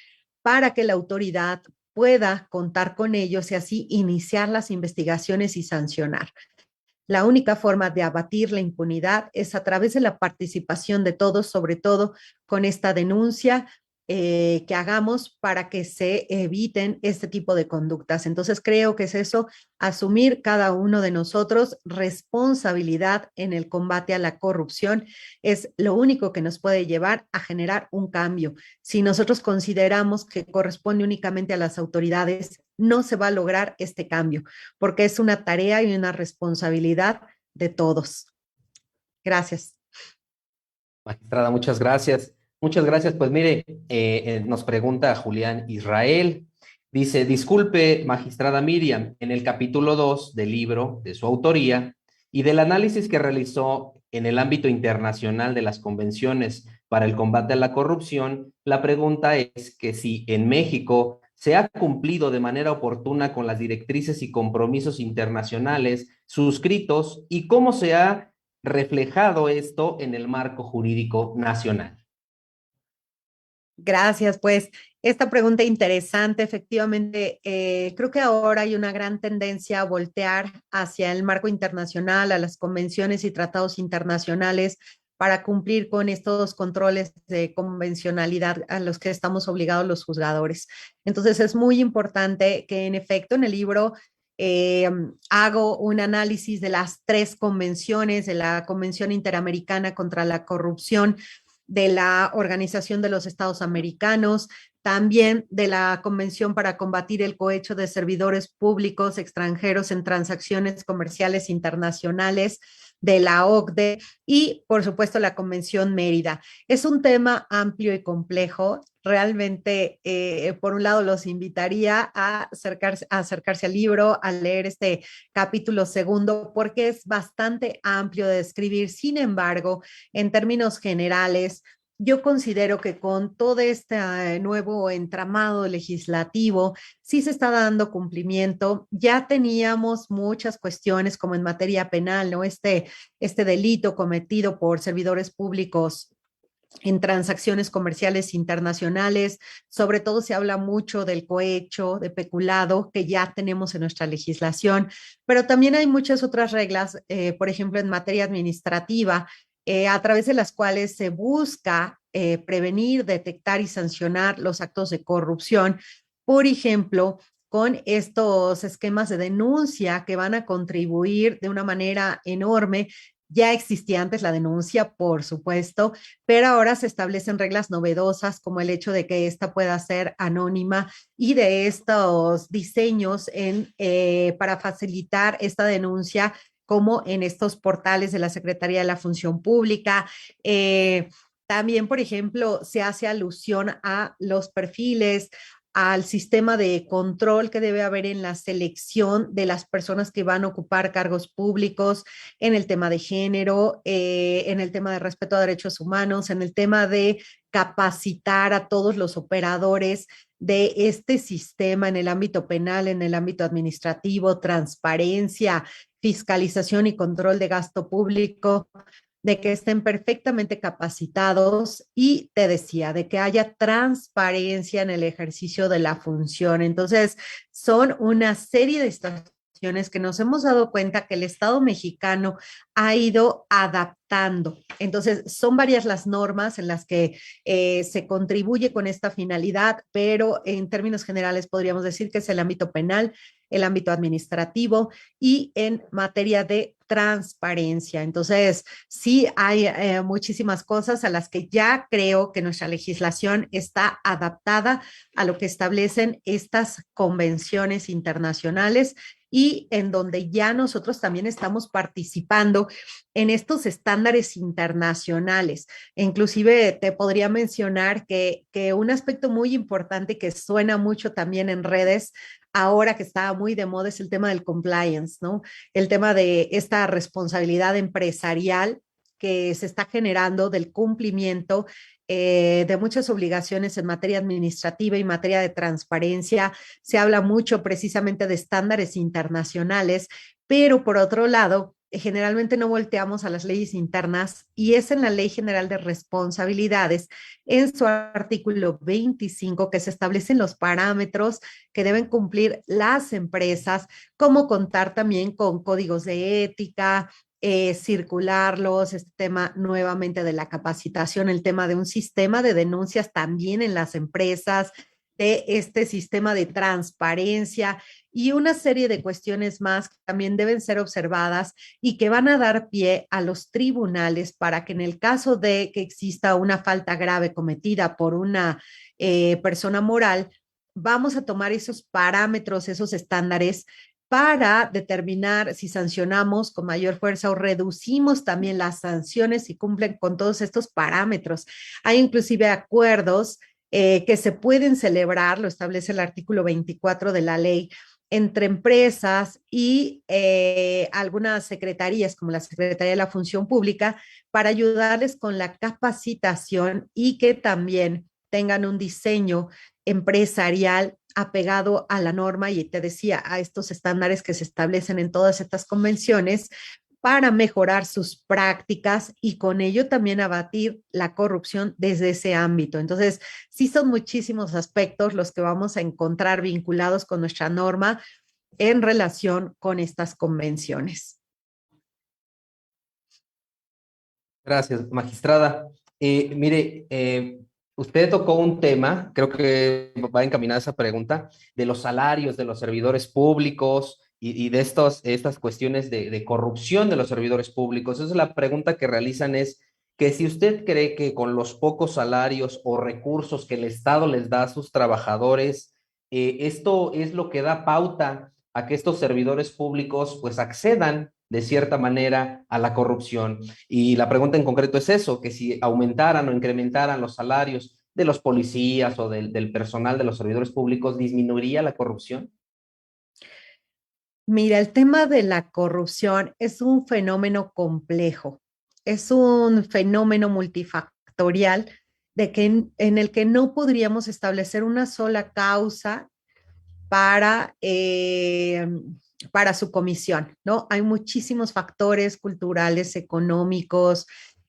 para que la autoridad pueda contar con ellos y así iniciar las investigaciones y sancionar. La única forma de abatir la impunidad es a través de la participación de todos, sobre todo con esta denuncia que hagamos para que se eviten este tipo de conductas. Entonces creo que es eso, asumir cada uno de nosotros responsabilidad en el combate a la corrupción es lo único que nos puede llevar a generar un cambio. Si nosotros consideramos que corresponde únicamente a las autoridades, no se va a lograr este cambio, porque es una tarea y una responsabilidad de todos. Gracias. Magistrada, muchas gracias. Muchas gracias. Pues mire, nos pregunta Julián Israel. Dice, disculpe, magistrada Miriam, en el capítulo 2 del libro de su autoría y del análisis que realizó en el ámbito internacional de las convenciones para el combate a la corrupción, la pregunta es que si en México se ha cumplido de manera oportuna con las directrices y compromisos internacionales suscritos y cómo se ha reflejado esto en el marco jurídico nacional. Gracias, pues esta pregunta interesante, efectivamente, creo que ahora hay una gran tendencia a voltear hacia el marco internacional, a las convenciones y tratados internacionales para cumplir con estos controles de convencionalidad a los que estamos obligados los juzgadores. Entonces es muy importante que en efecto en el libro hago un análisis de las tres convenciones, de la Convención Interamericana contra la Corrupción, de la Organización de los Estados Americanos, también de la Convención para combatir el cohecho de servidores públicos extranjeros en transacciones comerciales internacionales, de la OCDE y, por supuesto, la Convención Mérida. Es un tema amplio y complejo. Realmente, por un lado, los invitaría a acercarse al libro, a leer este capítulo segundo, porque es bastante amplio de describir. Sin embargo, en términos generales, yo considero que con todo este nuevo entramado legislativo, sí se está dando cumplimiento. Ya teníamos muchas cuestiones como en materia penal, ¿no? Este delito cometido por servidores públicos en transacciones comerciales internacionales. Sobre todo se habla mucho del cohecho, de peculado, que ya tenemos en nuestra legislación, pero también hay muchas otras reglas, por ejemplo, en materia administrativa, a través de las cuales se busca prevenir, detectar y sancionar los actos de corrupción. Por ejemplo, con estos esquemas de denuncia que van a contribuir de una manera enorme. Ya existía antes la denuncia, por supuesto, pero ahora se establecen reglas novedosas como el hecho de que esta pueda ser anónima y de estos diseños para facilitar esta denuncia como en estos portales de la Secretaría de la Función Pública. También, por ejemplo, se hace alusión a los perfiles, al sistema de control que debe haber en la selección de las personas que van a ocupar cargos públicos, en el tema de género, en el tema de respeto a derechos humanos, en el tema de capacitar a todos los operadores de este sistema en el ámbito penal, en el ámbito administrativo, transparencia, fiscalización y control de gasto público, de que estén perfectamente capacitados y te decía, de que haya transparencia en el ejercicio de la función. Entonces, son una serie de situaciones que nos hemos dado cuenta que el Estado mexicano ha ido adaptando. Entonces, son varias las normas en las que se contribuye con esta finalidad, pero en términos generales podríamos decir que es el ámbito penal, el ámbito administrativo y en materia de transparencia. Entonces, sí hay muchísimas cosas a las que ya creo que nuestra legislación está adaptada a lo que establecen estas convenciones internacionales y en donde ya nosotros también estamos participando en estos estándares internacionales. Inclusive te podría mencionar que un aspecto muy importante que suena mucho también en redes ahora que está muy de moda es el tema del compliance, ¿no? El tema de esta responsabilidad empresarial que se está generando del cumplimiento de muchas obligaciones en materia administrativa y materia de transparencia. Se habla mucho precisamente de estándares internacionales, pero por otro lado, generalmente no volteamos a las leyes internas y es en la Ley General de Responsabilidades, en su artículo 25, que se establecen los parámetros que deben cumplir las empresas, como contar también con códigos de ética, circularlos, este tema nuevamente de la capacitación, el tema de un sistema de denuncias también en las empresas, de este sistema de transparencia y una serie de cuestiones más que también deben ser observadas y que van a dar pie a los tribunales para que en el caso de que exista una falta grave cometida por una persona moral, vamos a tomar esos parámetros, esos estándares para determinar si sancionamos con mayor fuerza o reducimos también las sanciones si cumplen con todos estos parámetros. Hay inclusive acuerdos que se pueden celebrar, lo establece el artículo 24 de la ley, entre empresas y algunas secretarías, como la Secretaría de la Función Pública, para ayudarles con la capacitación y que también tengan un diseño empresarial apegado a la norma y te decía, a estos estándares que se establecen en todas estas convenciones para mejorar sus prácticas y con ello también abatir la corrupción desde ese ámbito. Entonces, sí son muchísimos aspectos los que vamos a encontrar vinculados con nuestra norma en relación con estas convenciones. Gracias, magistrada. Mire, usted tocó un tema, creo que va encaminada esa pregunta, de los salarios de los servidores públicos y de estas cuestiones de corrupción de los servidores públicos. Esa es la pregunta que realizan es que si usted cree que con los pocos salarios o recursos que el Estado les da a sus trabajadores, esto es lo que da pauta a que estos servidores públicos pues accedan de cierta manera a la corrupción. Y la pregunta en concreto es eso, que si aumentaran o incrementaran los salarios de los policías o del personal de los servidores públicos, ¿disminuiría la corrupción? Mira, el tema de la corrupción es un fenómeno complejo, es un fenómeno multifactorial de que en el que no podríamos establecer una sola causa para, para su comisión, ¿no? Hay muchísimos factores culturales, económicos,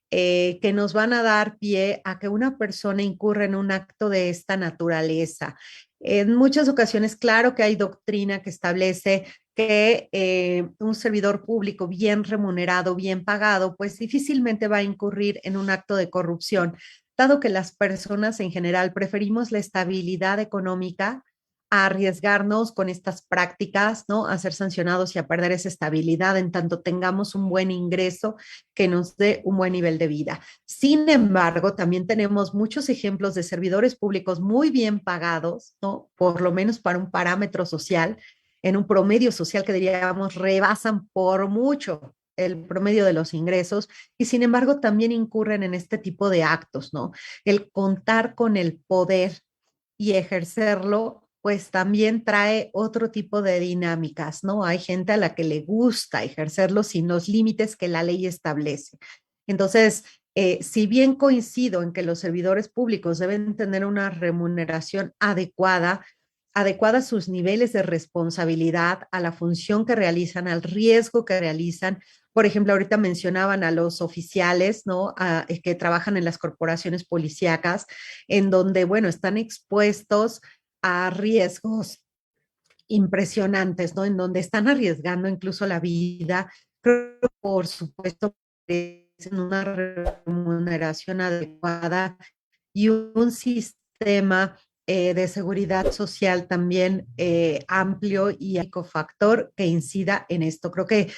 que nos van a dar pie a que una persona incurra en un acto de esta naturaleza. En muchas ocasiones, claro que hay doctrina que establece que un servidor público bien remunerado, bien pagado, pues difícilmente va a incurrir en un acto de corrupción, dado que las personas en general preferimos la estabilidad económica a arriesgarnos con estas prácticas, ¿no? A ser sancionados y a perder esa estabilidad en tanto tengamos un buen ingreso que nos dé un buen nivel de vida. Sin embargo, también tenemos muchos ejemplos de servidores públicos muy bien pagados, ¿no? Por lo menos para un parámetro social, en un promedio social que diríamos rebasan por mucho el promedio de los ingresos y sin embargo también incurren en este tipo de actos, ¿no? El contar con el poder y ejercerlo pues también trae otro tipo de dinámicas, ¿no? Hay gente a la que le gusta ejercerlo sin los límites que la ley establece. Entonces, si bien coincido en que los servidores públicos deben tener una remuneración adecuada, adecuada a sus niveles de responsabilidad, a la función que realizan, al riesgo que realizan. Por ejemplo, ahorita mencionaban a los oficiales, ¿no? Que trabajan en las corporaciones policíacas, en donde, bueno, están expuestos a riesgos impresionantes, ¿no? En donde están arriesgando incluso la vida. Pero, por supuesto, merecen una remuneración adecuada y un sistema de seguridad social también amplio y ecofactor que incida en esto. Creo que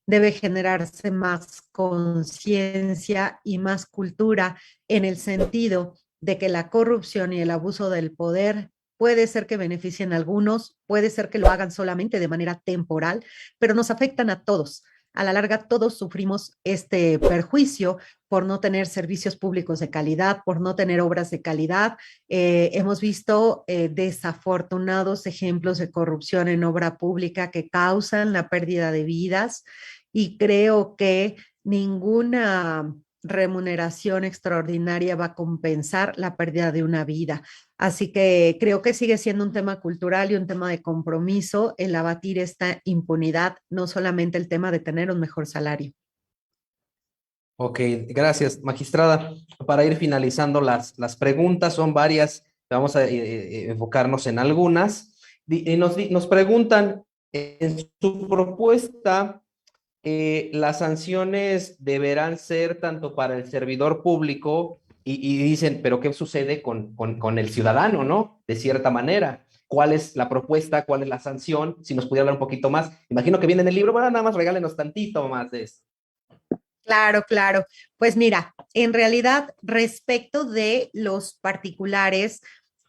debe generarse más conciencia y más cultura en el sentido de que la corrupción y el abuso del poder puede ser que beneficien a algunos, puede ser que lo hagan solamente de manera temporal, pero nos afectan a todos. A la larga, todos sufrimos este perjuicio por no tener servicios públicos de calidad, por no tener obras de calidad. Hemos visto desafortunados ejemplos de corrupción en obra pública que causan la pérdida de vidas y creo que ninguna remuneración extraordinaria va a compensar la pérdida de una vida. Así que creo que sigue siendo un tema cultural y un tema de compromiso el abatir esta impunidad, no solamente el tema de tener un mejor salario. Ok, gracias, magistrada. Para ir finalizando las preguntas, son varias, vamos a enfocarnos en algunas. Nos preguntan, en su propuesta, las sanciones deberán ser tanto para el servidor público y dicen, pero ¿qué sucede con el ciudadano, no? De cierta manera. ¿Cuál es la propuesta? ¿Cuál es la sanción? Si nos pudiera hablar un poquito más. Imagino que viene en el libro, bueno, nada más regálenos tantito más de esto. Claro, claro. Pues mira, en realidad, respecto de los particulares,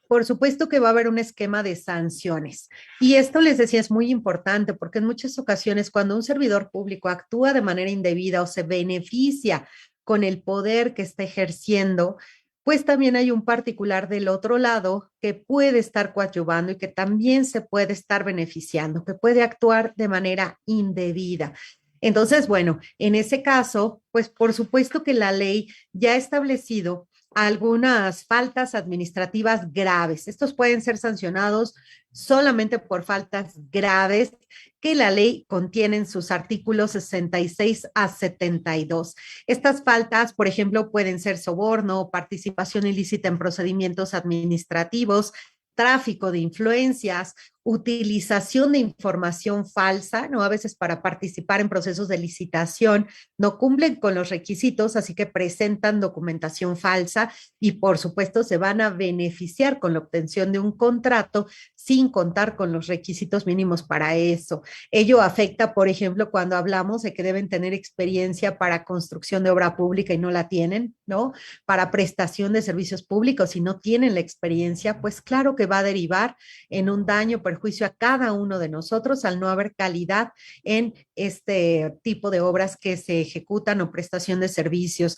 por supuesto que va a haber un esquema de sanciones. Y esto les decía es muy importante porque en muchas ocasiones cuando un servidor público actúa de manera indebida o se beneficia con el poder que está ejerciendo, pues también hay un particular del otro lado que puede estar coadyuvando y que también se puede estar beneficiando, que puede actuar de manera indebida. Entonces, bueno, en ese caso, pues por supuesto que la ley ya ha establecido algunas faltas administrativas graves. Estos pueden ser sancionados solamente por faltas graves que la ley contiene en sus artículos 66 a 72. Estas faltas, por ejemplo, pueden ser soborno, participación ilícita en procedimientos administrativos, tráfico de influencias, utilización de información falsa, ¿no? A veces para participar en procesos de licitación no cumplen con los requisitos, así que presentan documentación falsa y por supuesto se van a beneficiar con la obtención de un contrato sin contar con los requisitos mínimos para eso. Ello afecta, por ejemplo, cuando hablamos de que deben tener experiencia para construcción de obra pública y no la tienen, ¿no? Para prestación de servicios públicos y no tienen la experiencia, pues claro que va a derivar en un daño, perjuicio a cada uno de nosotros al no haber calidad en este tipo de obras que se ejecutan o prestación de servicios.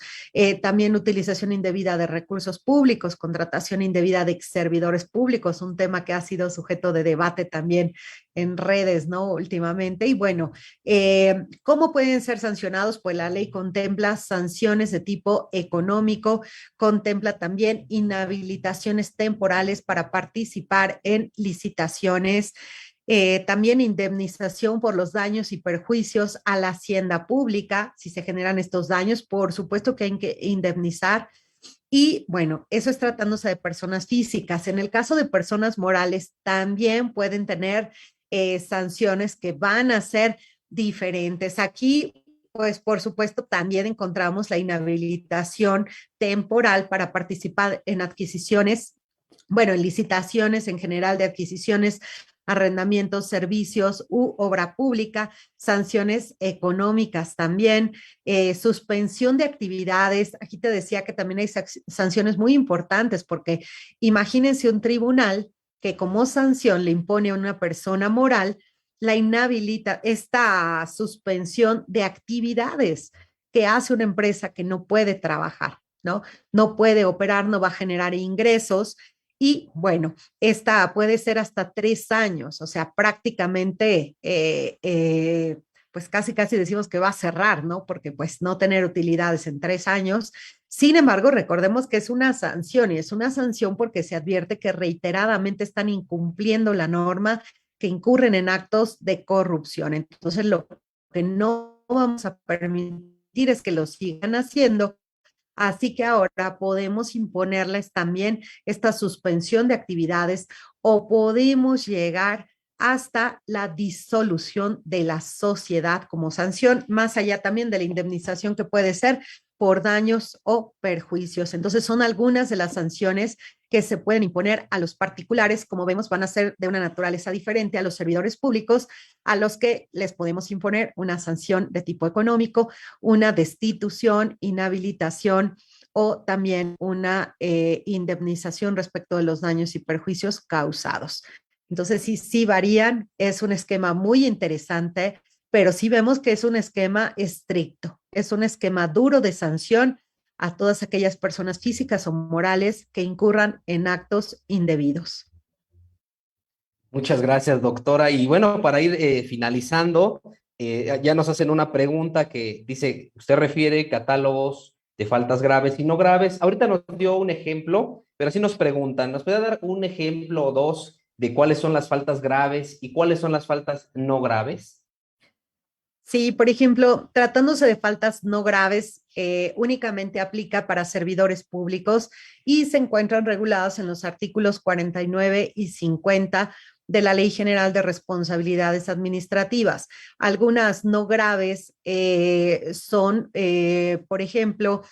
También utilización indebida de recursos públicos, contratación indebida de servidores públicos, un tema que ha sido sujeto de debate también en redes, ¿no? Últimamente. Y bueno, ¿cómo pueden ser sancionados? Pues la ley contempla sanciones de tipo económico, contempla también inhabilitaciones temporales para participar en licitaciones, también indemnización por los daños y perjuicios a la hacienda pública. Si se generan estos daños, por supuesto que hay que indemnizar. Y bueno, eso es tratándose de personas físicas. En el caso de personas morales, también pueden tener sanciones que van a ser diferentes. Aquí, pues por supuesto, también encontramos la inhabilitación temporal para participar en adquisiciones, bueno, en licitaciones en general de adquisiciones, arrendamientos, servicios u obra pública, sanciones económicas también, suspensión de actividades. Aquí te decía que también hay sanciones muy importantes porque imagínense un tribunal que como sanción le impone a una persona moral la inhabilita, esta suspensión de actividades que hace una empresa que no puede trabajar, ¿no? No puede operar, no va a generar ingresos y bueno, esta puede ser hasta 3 años, o sea, prácticamente, pues casi, casi decimos que va a cerrar, ¿no? Porque pues no tener utilidades en 3 años. Sin embargo, recordemos que es una sanción y es una sanción porque se advierte que reiteradamente están incumpliendo la norma, que incurren en actos de corrupción. Entonces, lo que no vamos a permitir es que lo sigan haciendo. Así que ahora podemos imponerles también esta suspensión de actividades o podemos llegar hasta la disolución de la sociedad como sanción, más allá también de la indemnización que puede ser por daños o perjuicios. Entonces son algunas de las sanciones que se pueden imponer a los particulares, como vemos, van a ser de una naturaleza diferente a los servidores públicos, a los que les podemos imponer una sanción de tipo económico, una destitución, inhabilitación o también una indemnización respecto de los daños y perjuicios causados. Entonces, sí, sí varían, es un esquema muy interesante, pero sí vemos que es un esquema estricto, es un esquema duro de sanción a todas aquellas personas físicas o morales que incurran en actos indebidos. Muchas gracias, doctora. Y bueno, para ir finalizando, ya nos hacen una pregunta que dice, usted refiere catálogos de faltas graves y no graves. Ahorita nos dio un ejemplo, pero así nos preguntan, ¿nos puede dar un ejemplo o dos de cuáles son las faltas graves y cuáles son las faltas no graves? Sí, por ejemplo, tratándose de faltas no graves, únicamente aplica para servidores públicos y se encuentran regulados en los artículos 49 y 50 de la Ley General de Responsabilidades Administrativas. Algunas no graves son, por ejemplo,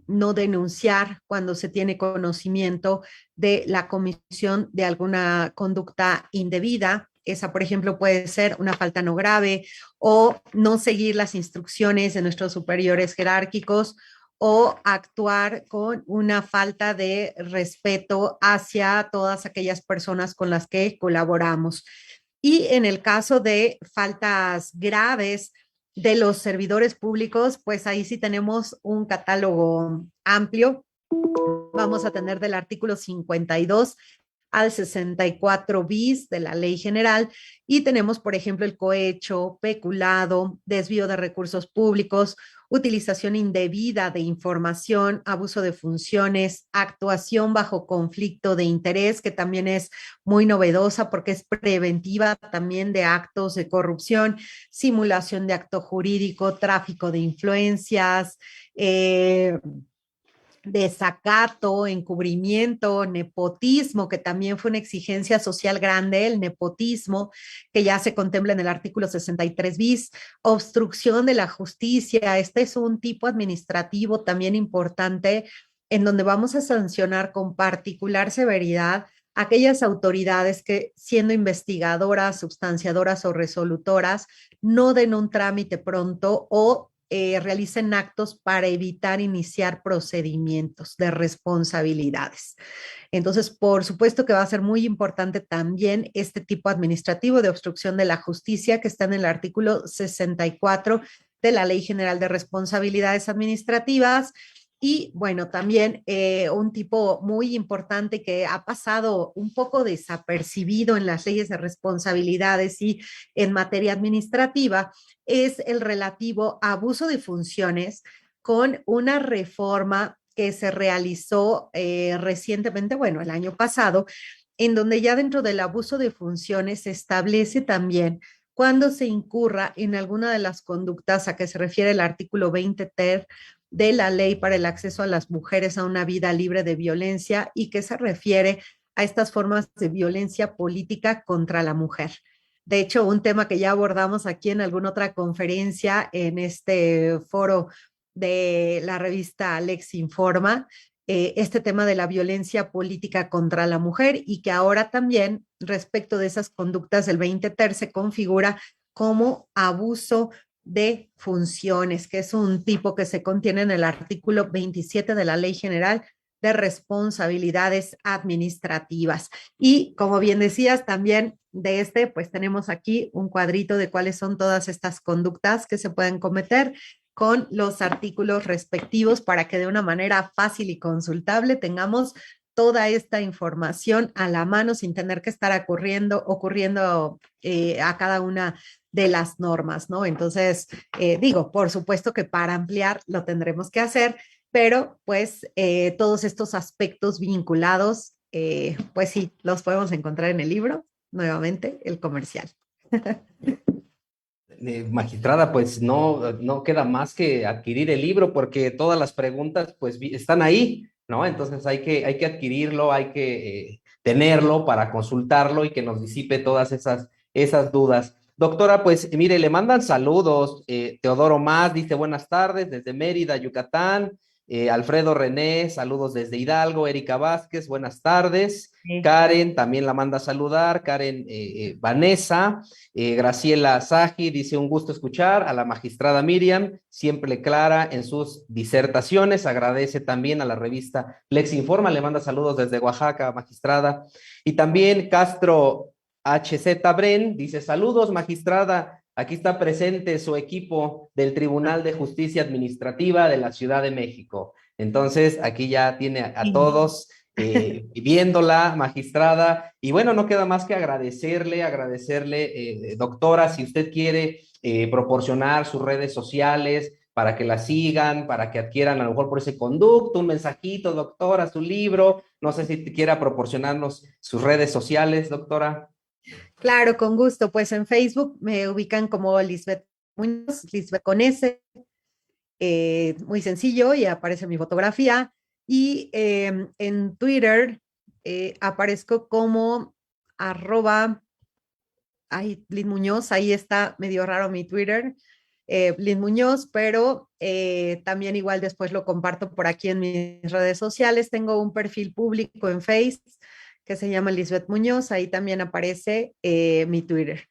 no denunciar cuando se tiene conocimiento de la comisión de alguna conducta indebida. Esa, por ejemplo, puede ser una falta no grave, o no seguir las instrucciones de nuestros superiores jerárquicos, o actuar con una falta de respeto hacia todas aquellas personas con las que colaboramos. Y en el caso de faltas graves de los servidores públicos, pues ahí sí tenemos un catálogo amplio. Vamos a tener del artículo 52 al 64 bis de la Ley General, y tenemos, por ejemplo, el cohecho, peculado, desvío de recursos públicos, utilización indebida de información, abuso de funciones, actuación bajo conflicto de interés, que también es muy novedosa porque es preventiva también de actos de corrupción, simulación de acto jurídico, tráfico de influencias, desacato, encubrimiento, nepotismo, que también fue una exigencia social grande, el nepotismo, que ya se contempla en el artículo 63 bis, obstrucción de la justicia. Este es un tipo administrativo también importante en donde vamos a sancionar con particular severidad aquellas autoridades que, siendo investigadoras, substanciadoras o resolutoras, no den un trámite pronto o realicen actos para evitar iniciar procedimientos de responsabilidades. Entonces, por supuesto que va a ser muy importante también este tipo administrativo de obstrucción de la justicia que está en el artículo 64 de la Ley General de Responsabilidades Administrativas. Y bueno, también un tipo muy importante que ha pasado un poco desapercibido en las leyes de responsabilidades y en materia administrativa es el relativo a abuso de funciones, con una reforma que se realizó recientemente, bueno, el año pasado, en donde ya dentro del abuso de funciones se establece también cuando se incurra en alguna de las conductas a que se refiere el artículo 20 ter de la Ley para el Acceso a las Mujeres a una Vida Libre de Violencia, y que se refiere a estas formas de violencia política contra la mujer. De hecho, un tema que ya abordamos aquí en alguna otra conferencia en este foro de la revista Alex Informa, este tema de la violencia política contra la mujer, y que ahora también respecto de esas conductas del 20 ter se configura como abuso de funciones, que es un tipo que se contiene en el artículo 27 de la Ley General de Responsabilidades Administrativas. Y como bien decías, también de este, pues tenemos aquí un cuadrito de cuáles son todas estas conductas que se pueden cometer con los artículos respectivos, para que de una manera fácil y consultable tengamos toda esta información a la mano sin tener que estar ocurriendo a cada una de las normas, ¿no? Entonces, digo, por supuesto que para ampliar lo tendremos que hacer, pero pues todos estos aspectos vinculados, pues sí, los podemos encontrar en el libro, nuevamente, el comercial. Magistrada, pues no queda más que adquirir el libro porque todas las preguntas pues están ahí, ¿no? Entonces hay que adquirirlo, hay que tenerlo para consultarlo y que nos disipe todas esas dudas. Doctora, pues mire, le mandan saludos. Teodoro Más dice buenas tardes desde Mérida, Yucatán. Alfredo René, saludos desde Hidalgo. Erika Vázquez, buenas tardes. Sí. Karen también la manda a saludar. Karen Vanessa. Graciela Saji dice un gusto escuchar a la magistrada Miriam, siempre clara en sus disertaciones. Agradece también a la revista Lex Informa, le manda saludos desde Oaxaca, magistrada. Y también Castro HZ Bren dice saludos, magistrada. Aquí está presente su equipo del Tribunal de Justicia Administrativa de la Ciudad de México. Entonces, aquí ya tiene a todos viéndola, magistrada. Y bueno, no queda más que agradecerle, doctora, si usted quiere proporcionar sus redes sociales para que la sigan, para que adquieran a lo mejor por ese conducto, un mensajito, doctora, su libro. No sé si quiera proporcionarnos sus redes sociales, doctora. Claro, con gusto. Pues en Facebook me ubican como Lisbeth Muñoz, Lisbeth con S, muy sencillo, y aparece mi fotografía. Y en Twitter aparezco como Lynn Muñoz, ahí está medio raro mi Twitter, Lynn Muñoz, pero también igual después lo comparto por aquí en mis redes sociales. Tengo un perfil público en Face que se llama Lisbeth Muñoz, ahí también aparece mi Twitter.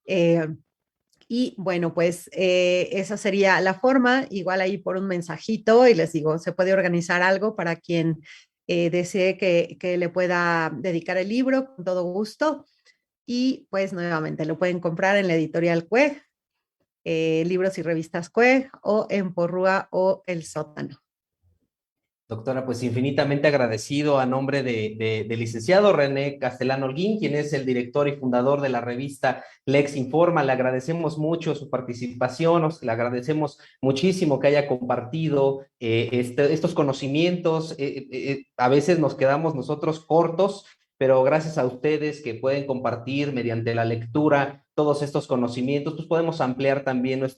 Y bueno, pues esa sería la forma, igual ahí por un mensajito y les digo, se puede organizar algo para quien desee que le pueda dedicar el libro con todo gusto. Y pues nuevamente lo pueden comprar en la editorial CUEG, Libros y Revistas CUEG o en Porrúa o El Sótano. Doctora, pues infinitamente agradecido a nombre del licenciado René Castellán Holguín, quien es el director y fundador de la revista Lex Informa. Le agradecemos mucho su participación, le agradecemos muchísimo que haya compartido estos conocimientos. A veces nos quedamos nosotros cortos, pero gracias a ustedes que pueden compartir mediante la lectura todos estos conocimientos, pues podemos ampliar también los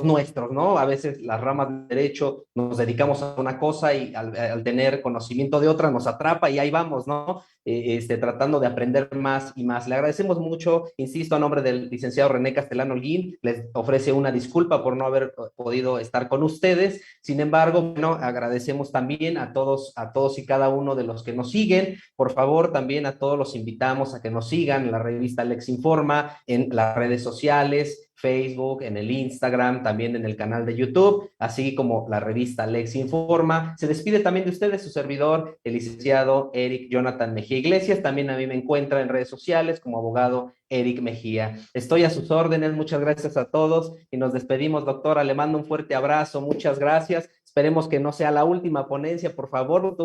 nuestros, ¿no? A veces las ramas de derecho nos dedicamos a una cosa y al tener conocimiento de otra nos atrapa y ahí vamos, ¿no? Tratando de aprender más y más. Le agradecemos mucho, insisto, a nombre del licenciado René Castellán Holguín, les ofrece una disculpa por no haber podido estar con ustedes. Sin embargo, bueno, agradecemos también a todos y cada uno de los que nos siguen. Por favor, también a todos los invitamos a que nos sigan en la revista Lex Informa, en las redes sociales, Facebook, en el Instagram, también en el canal de YouTube, así como la revista Lex Informa. Se despide también de ustedes su servidor, el licenciado Eric Jonathan Mejía Iglesias. También a mí me encuentra en redes sociales como abogado Eric Mejía. Estoy a sus órdenes, muchas gracias a todos y nos despedimos, doctora. Le mando un fuerte abrazo, muchas gracias. Esperemos que no sea la última ponencia, por favor.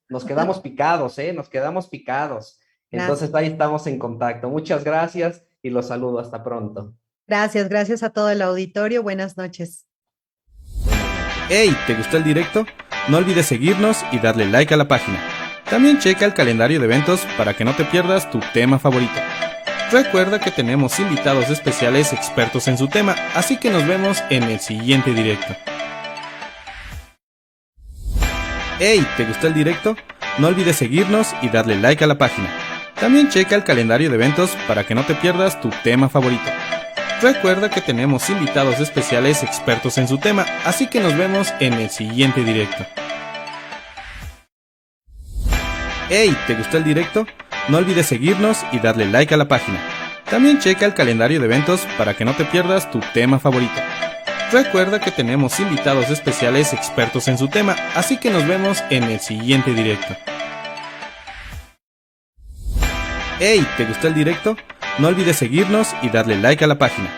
Nos quedamos picados, nos quedamos picados. Entonces ahí estamos en contacto. Muchas gracias y los saludo. Hasta pronto. Gracias a todo el auditorio. Buenas noches. Hey, ¿te gustó el directo? No olvides seguirnos y darle like a la página. También checa el calendario de eventos para que no te pierdas tu tema favorito. Recuerda que tenemos invitados especiales expertos en su tema, así que nos vemos en el siguiente directo. Hey, ¿te gustó el directo? No olvides seguirnos y darle like a la página. También checa el calendario de eventos para que no te pierdas tu tema favorito. Recuerda que tenemos invitados especiales expertos en su tema, así que nos vemos en el siguiente directo. Hey, ¿te gustó el directo? No olvides seguirnos y darle like a la página. También checa el calendario de eventos para que no te pierdas tu tema favorito. Recuerda que tenemos invitados especiales expertos en su tema, así que nos vemos en el siguiente directo. Hey, ¿te gustó el directo? No olvides seguirnos y darle like a la página.